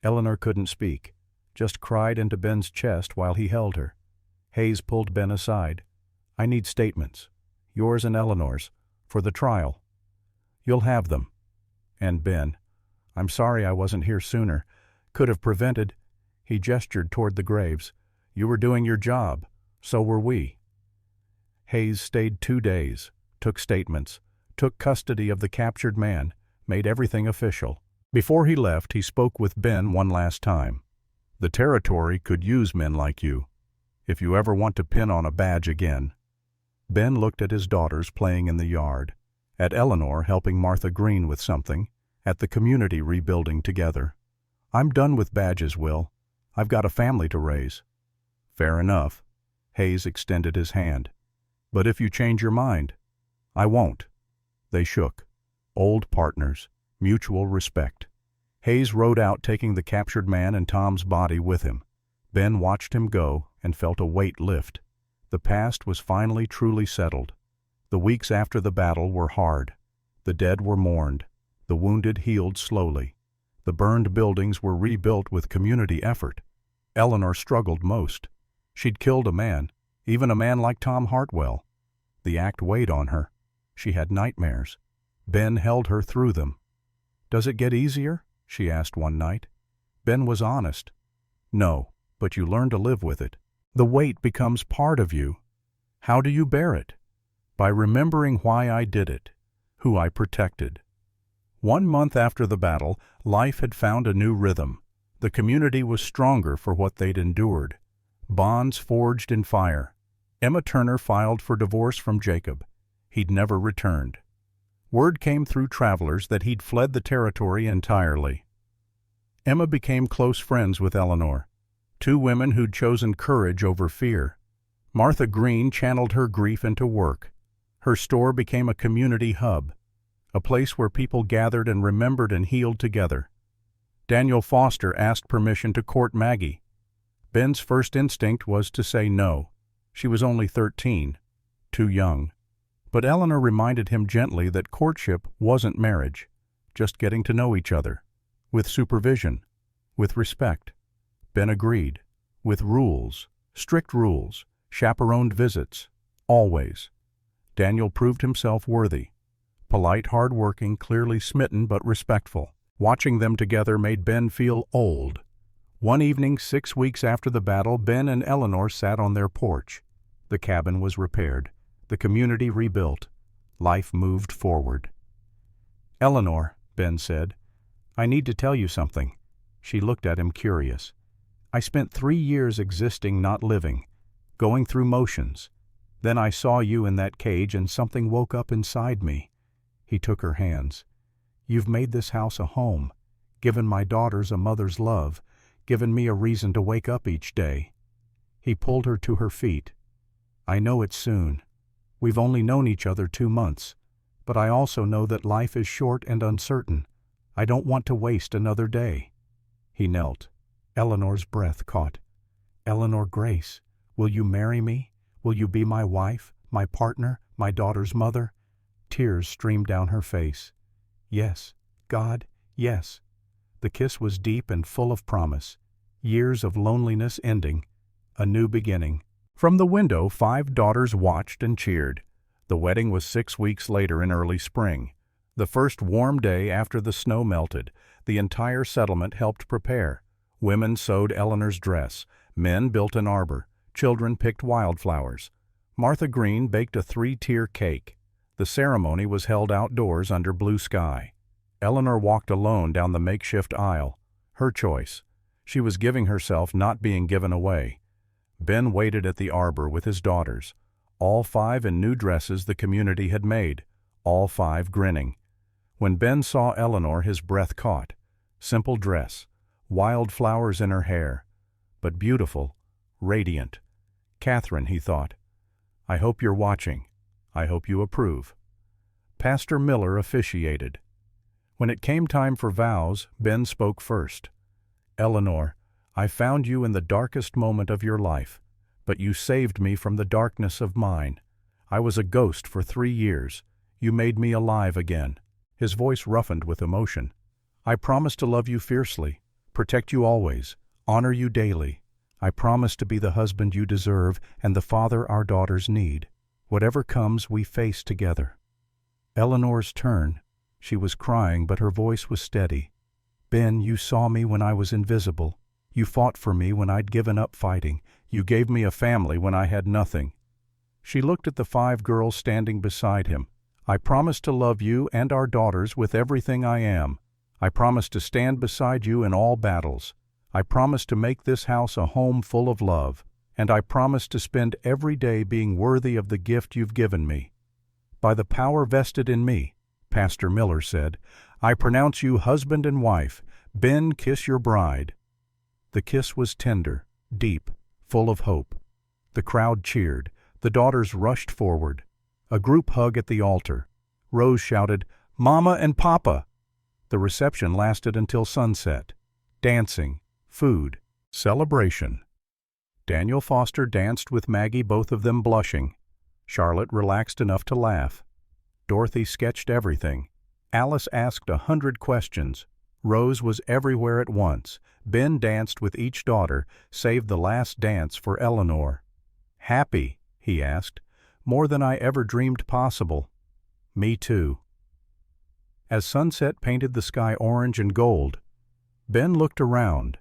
Eleanor couldn't speak, just cried into Ben's chest while he held her. Hayes pulled Ben aside. "I need statements. Yours and Eleanor's. For the trial." "You'll have them." And Ben, "I'm sorry I wasn't here sooner. Could have prevented." He gestured toward the graves. "You were doing your job. So were we." Hayes stayed 2 days, took statements, took custody of the captured man, made everything official. Before he left, he spoke with Ben one last time. "The territory could use men like you, if you ever want to pin on a badge again." Ben looked at his daughters playing in the yard, at Eleanor helping Martha Green with something, at the community rebuilding together. "I'm done with badges, Will. I've got a family to raise." "Fair enough." Hayes extended his hand. "But if you change your mind." "I won't." They shook. Old partners, mutual respect. Hayes rode out, taking the captured man and Tom's body with him. Ben watched him go and felt a weight lift. The past was finally truly settled. The weeks after the battle were hard. The dead were mourned. The wounded healed slowly. The burned buildings were rebuilt with community effort. Eleanor struggled most. She'd killed a man, even a man like Tom Hartwell. The act weighed on her. She had nightmares. Ben held her through them. "Does it get easier?" she asked one night. Ben was honest. "No, but you learn to live with it. The weight becomes part of you." "How do you bear it?" "By remembering why I did it, who I protected." 1 month after the battle, life had found a new rhythm. The community was stronger for what they'd endured. Bonds forged in fire. Emma Turner filed for divorce from Jacob. He'd never returned. Word came through travelers that he'd fled the territory entirely. Emma became close friends with Eleanor, 2 women who'd chosen courage over fear. Martha Green channeled her grief into work. Her store became a community hub, a place where people gathered and remembered and healed together. Daniel Foster asked permission to court Maggie. Ben's first instinct was to say no. She was only 13, too young. But Eleanor reminded him gently that courtship wasn't marriage, just getting to know each other, with supervision, with respect. Ben agreed, with rules, strict rules, chaperoned visits, always. Daniel proved himself worthy, polite, hard-working, clearly smitten but respectful. Watching them together made Ben feel old. One evening, 6 weeks after the battle, Ben and Eleanor sat on their porch. The cabin was repaired. The community rebuilt. Life moved forward. "Eleanor," Ben said, I need to tell you something." She looked at him curious. "I spent 3 years existing, not living, going through motions. Then I saw you in that cage and something woke up inside me." He took her hands. "You've made this house a home, given my daughters a mother's love, given me a reason to wake up each day." He pulled her to her feet. "I know it's soon. We've only known each other 2 months, but I also know that life is short and uncertain. I don't want to waste another day." He knelt. Eleanor's breath caught. "Eleanor Grace, will you marry me? Will you be my wife, my partner, my daughter's mother?" Tears streamed down her face. "Yes, God, yes." The kiss was deep and full of promise. Years of loneliness ending. A new beginning. From the window, 5 daughters watched and cheered. The wedding was 6 weeks later in early spring. The first warm day after the snow melted, the entire settlement helped prepare. Women sewed Eleanor's dress. Men built an arbor. Children picked wildflowers. Martha Green baked a 3-tier cake. The ceremony was held outdoors under blue sky. Eleanor walked alone down the makeshift aisle. Her choice. She was giving herself, not being given away. Ben waited at the arbor with his daughters, all 5 in new dresses the community had made, all 5 grinning. When Ben saw Eleanor, his breath caught. Simple dress, wild flowers in her hair, but beautiful, radiant. "Catherine," he thought, "I hope you're watching. I hope you approve." Pastor Miller officiated. When it came time for vows, Ben spoke first. "Eleanor, I found you in the darkest moment of your life, but you saved me from the darkness of mine. I was a ghost for 3 years. You made me alive again." His voice roughened with emotion. "I promise to love you fiercely, protect you always, honor you daily. I promise to be the husband you deserve and the father our daughters need. Whatever comes, we face together." Eleanor's turn. She was crying, but her voice was steady. "Ben, you saw me when I was invisible. You fought for me when I'd given up fighting. You gave me a family when I had nothing." She looked at the 5 girls standing beside him. "I promise to love you and our daughters with everything I am. I promise to stand beside you in all battles. I promise to make this house a home full of love. And I promise to spend every day being worthy of the gift you've given me. By the power vested in me," Pastor Miller said, "I pronounce you husband and wife. Ben, kiss your bride." The kiss was tender, deep, full of hope. The crowd cheered. The daughters rushed forward. A group hug at the altar. Rose shouted, "Mama and Papa!" The reception lasted until sunset. Dancing, food, celebration. Daniel Foster danced with Maggie, both of them blushing. Charlotte relaxed enough to laugh. Dorothy sketched everything. Alice asked 100 questions. Rose was everywhere at once. Ben danced with each daughter, save the last dance for Eleanor. "Happy?" he asked. "More than I ever dreamed possible." "Me too." As sunset painted the sky orange and gold, Ben looked around,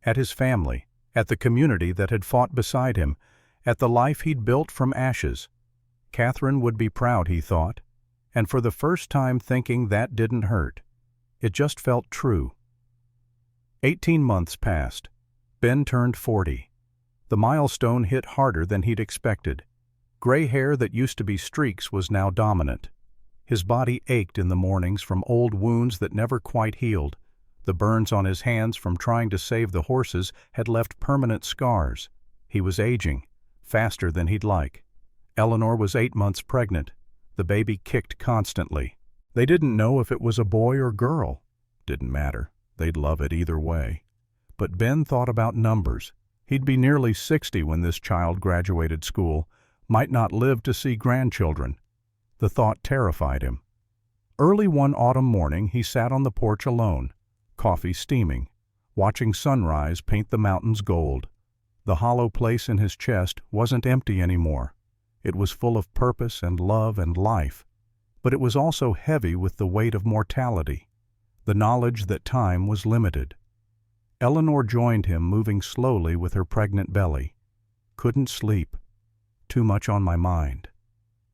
at his family, at the community that had fought beside him, at the life he'd built from ashes. Catherine would be proud, he thought, and for the first time thinking that didn't hurt. It just felt true. 18 months passed. Ben turned 40. The milestone hit harder than he'd expected. Gray hair that used to be streaks was now dominant. His body ached in the mornings from old wounds that never quite healed. The burns on his hands from trying to save the horses had left permanent scars. He was aging, faster than he'd like. Eleanor was 8 months pregnant. The baby kicked constantly. They didn't know if it was a boy or girl. Didn't matter. They'd love it either way. But Ben thought about numbers. He'd be nearly 60 when this child graduated school, might not live to see grandchildren. The thought terrified him. Early one autumn morning he sat on the porch alone, coffee steaming, watching sunrise paint the mountains gold. The hollow place in his chest wasn't empty anymore. It was full of purpose and love and life, but it was also heavy with the weight of mortality, the knowledge that time was limited. Eleanor joined him, moving slowly with her pregnant belly. "Couldn't sleep. Too much on my mind.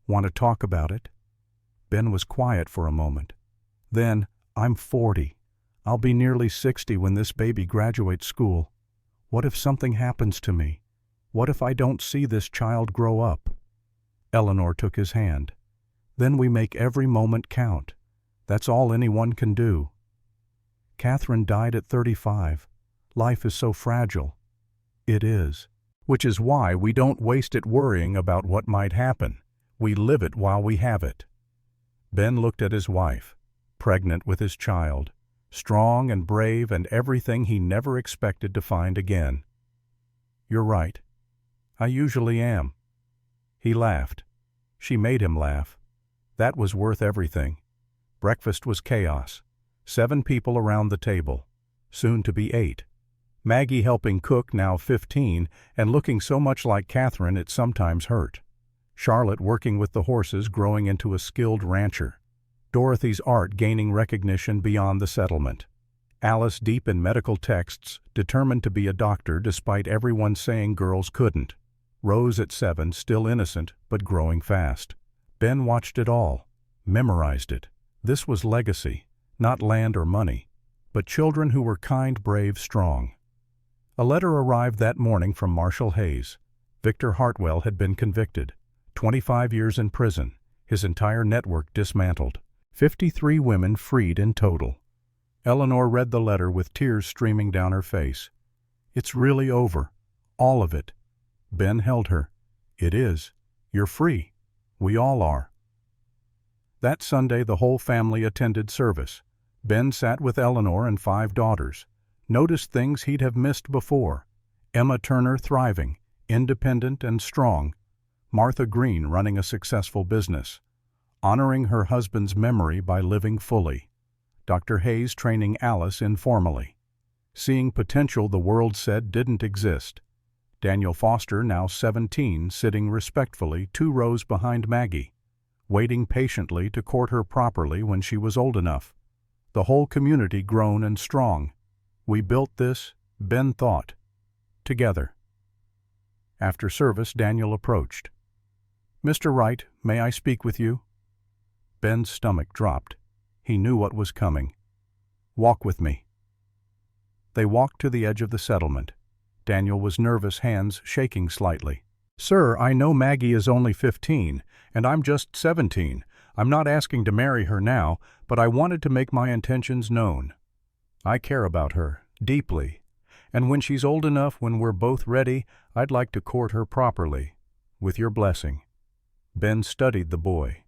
Want to talk about it?" Ben was quiet for a moment. Then, "I'm 40. I'll be nearly 60 when this baby graduates school. What if something happens to me? What if I don't see this child grow up?" Eleanor took his hand. "Then we make every moment count. That's all anyone can do." "Catherine died at 35. Life is so fragile." "It is. Which is why we don't waste it worrying about what might happen. We live it while we have it." Ben looked at his wife, pregnant with his child, strong and brave and everything he never expected to find again. "You're right. I usually am." He laughed. She made him laugh. That was worth everything. Breakfast was chaos. 7 people around the table, soon to be 8. Maggie helping cook, now 15, and looking so much like Catherine it sometimes hurt. Charlotte working with the horses, growing into a skilled rancher. Dorothy's art gaining recognition beyond the settlement. Alice deep in medical texts, determined to be a doctor despite everyone saying girls couldn't. Rose at 7, still innocent, but growing fast. Ben watched it all, memorized it. This was legacy, not land or money, but children who were kind, brave, strong. A letter arrived that morning from Marshall Hayes. Victor Hartwell had been convicted. 25 years in prison, his entire network dismantled. 53 women freed in total. Eleanor read the letter with tears streaming down her face. "It's really over. All of it." Ben held her. "It is. You're free. We all are." That Sunday the whole family attended service. Ben sat with Eleanor and 5 daughters. Noticed things he'd have missed before. Emma Turner thriving, independent and strong. Martha Green running a successful business. Honoring her husband's memory by living fully. Dr. Hayes training Alice informally. Seeing potential the world said didn't exist. Daniel Foster, now 17, sitting respectfully 2 rows behind Maggie, waiting patiently to court her properly when she was old enough. The whole community grown and strong. We built this, Ben thought, together. After service, Daniel approached. "Mr. Wright, may I speak with you?" Ben's stomach dropped. He knew what was coming. "Walk with me." They walked to the edge of the settlement. Daniel was nervous, hands shaking slightly. "Sir, I know Maggie is only 15, and I'm just 17. I'm not asking to marry her now, but I wanted to make my intentions known. I care about her, deeply, and when she's old enough, when we're both ready, I'd like to court her properly, with your blessing." Ben studied the boy.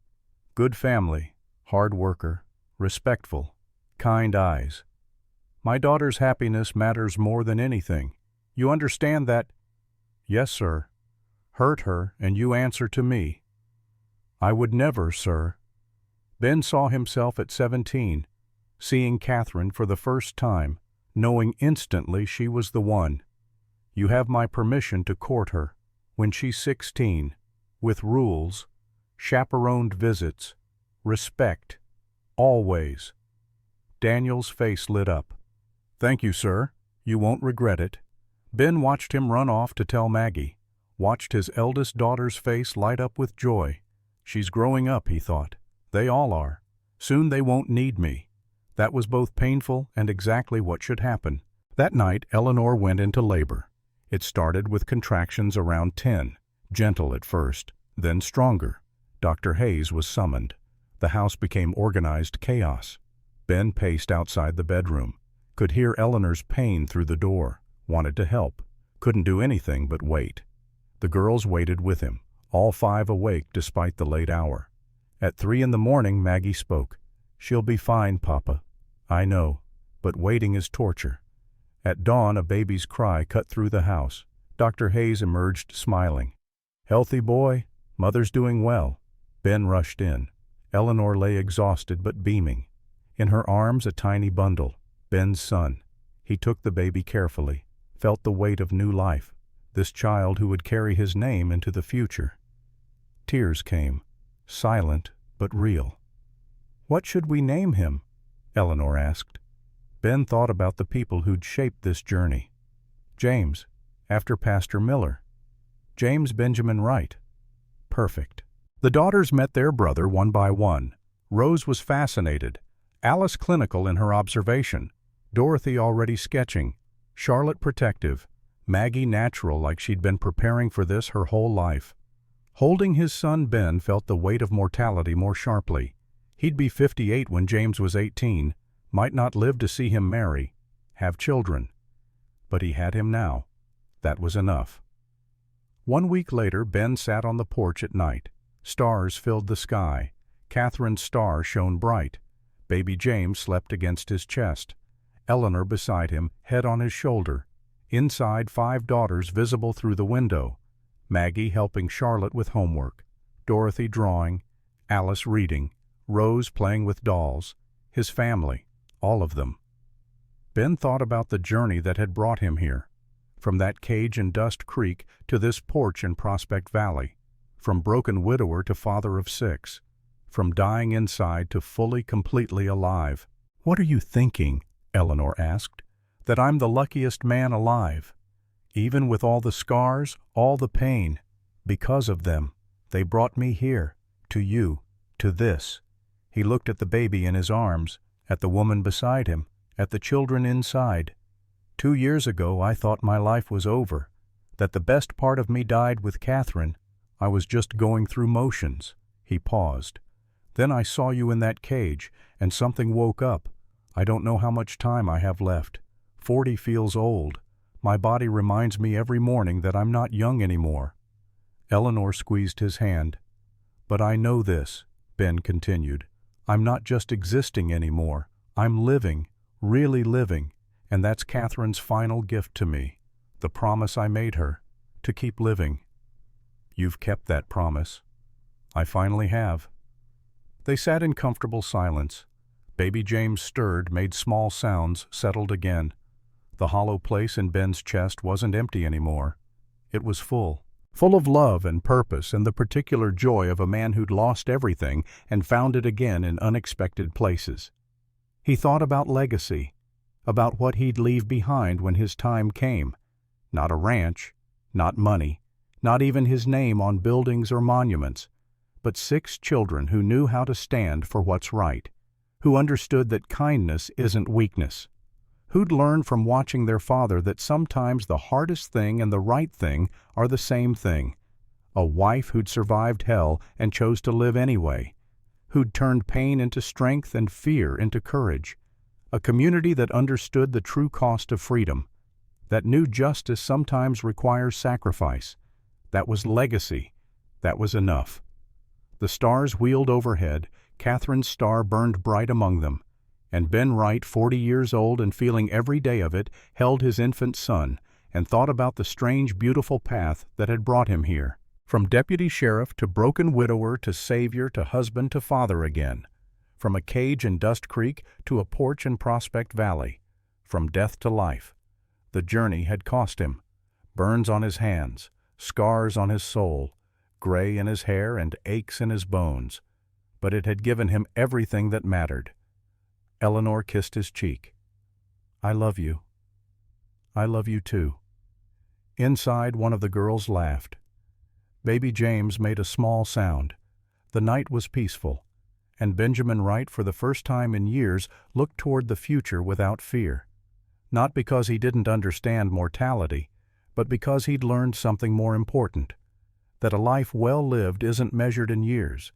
Good family, hard worker, respectful, kind eyes. "My daughter's happiness matters more than anything. You understand that?" "Yes, sir." "Hurt her, and you answer to me." "I would never, sir." Ben saw himself at 17, seeing Catherine for the first time, knowing instantly she was the one. "You have my permission to court her, when she's 16, with rules, chaperoned visits, respect, always." Daniel's face lit up. "Thank you, sir. You won't regret it." Ben watched him run off to tell Maggie, watched his eldest daughter's face light up with joy. She's growing up, he thought. They all are. Soon they won't need me. That was both painful and exactly what should happen. That night, Eleanor went into labor. It started with contractions around 10, gentle at first, then stronger. Dr. Hayes was summoned. The house became organized chaos. Ben paced outside the bedroom, could hear Eleanor's pain through the door, wanted to help, couldn't do anything but wait. The girls waited with him, all 5 awake despite the late hour. At 3 in the morning, Maggie spoke. "She'll be fine, Papa." "I know, but waiting is torture." At dawn, a baby's cry cut through the house. Dr. Hayes emerged smiling. "Healthy boy, mother's doing well." Ben rushed in. Eleanor lay exhausted but beaming. In her arms, a tiny bundle, Ben's son. He took the baby carefully, felt the weight of new life, this child who would carry his name into the future. Tears came, silent but real. "What should we name him?" Eleanor asked. Ben thought about the people who'd shaped this journey. "James, after Pastor Miller." "James Benjamin Wright." Perfect. The daughters met their brother one by one. Rose was fascinated, Alice clinical in her observation. Dorothy already sketching, Charlotte protective, Maggie natural like she'd been preparing for this her whole life. Holding his son Ben felt the weight of mortality more sharply. He'd be 58 when James was 18, might not live to see him marry, have children. But he had him now. That was enough. 1 week later, Ben sat on the porch at night. Stars filled the sky. Catherine's star shone bright. Baby James slept against his chest. Eleanor beside him, head on his shoulder. Inside, 5 daughters visible through the window. Maggie helping Charlotte with homework. Dorothy drawing. Alice reading. Rose playing with dolls. His family, all of them. Ben thought about the journey that had brought him here. From that cage in Dust Creek to this porch in Prospect Valley. From broken widower to father of 6. From dying inside to fully, completely alive. "What are you thinking?" Eleanor asked. "That I'm the luckiest man alive. Even with all the scars, all the pain. Because of them, they brought me here, to you, to this." He looked at the baby in his arms, at the woman beside him, at the children inside. 2 years ago I thought my life was over, that the best part of me died with Catherine. I was just going through motions. He paused. Then I saw you in that cage, and something woke up. I don't know how much time I have left. 40 feels old. My body reminds me every morning that I'm not young anymore. Eleanor squeezed his hand. "But I know this," Ben continued. "I'm not just existing anymore. I'm living, really living, and that's Catherine's final gift to me, the promise I made her, to keep living." "You've kept that promise." "I finally have." They sat in comfortable silence. Baby James stirred, made small sounds, settled again. The hollow place in Ben's chest wasn't empty anymore. It was full. Full of love and purpose and the particular joy of a man who'd lost everything and found it again in unexpected places. He thought about legacy, about what he'd leave behind when his time came. Not a ranch, not money, not even his name on buildings or monuments, but 6 children who knew how to stand for what's right, who understood that kindness isn't weakness, who'd learned from watching their father that sometimes the hardest thing and the right thing are the same thing, a wife who'd survived hell and chose to live anyway, who'd turned pain into strength and fear into courage, a community that understood the true cost of freedom, that knew justice sometimes requires sacrifice. That was legacy. That was enough. The stars wheeled overhead. Catherine's star burned bright among them, and Ben Wright, 40 years old and feeling every day of it, held his infant son and thought about the strange, beautiful path that had brought him here. From deputy sheriff to broken widower to savior to husband to father again. From a cage in Dust Creek to a porch in Prospect Valley. From death to life. The journey had cost him. Burns on his hands, scars on his soul, gray in his hair and aches in his bones. But it had given him everything that mattered. Eleanor kissed his cheek. "I love you." "I love you too." Inside, one of the girls laughed. Baby James made a small sound. The night was peaceful, and Benjamin Wright, for the first time in years, looked toward the future without fear. Not because he didn't understand mortality, but because he'd learned something more important, that a life well lived isn't measured in years.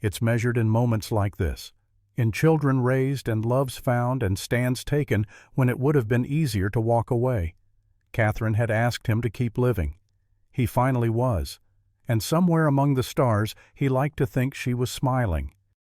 It's measured in moments like this, in children raised and loves found and stands taken when it would have been easier to walk away. Catherine had asked him to keep living. He finally was, and somewhere among the stars he liked to think she was smiling.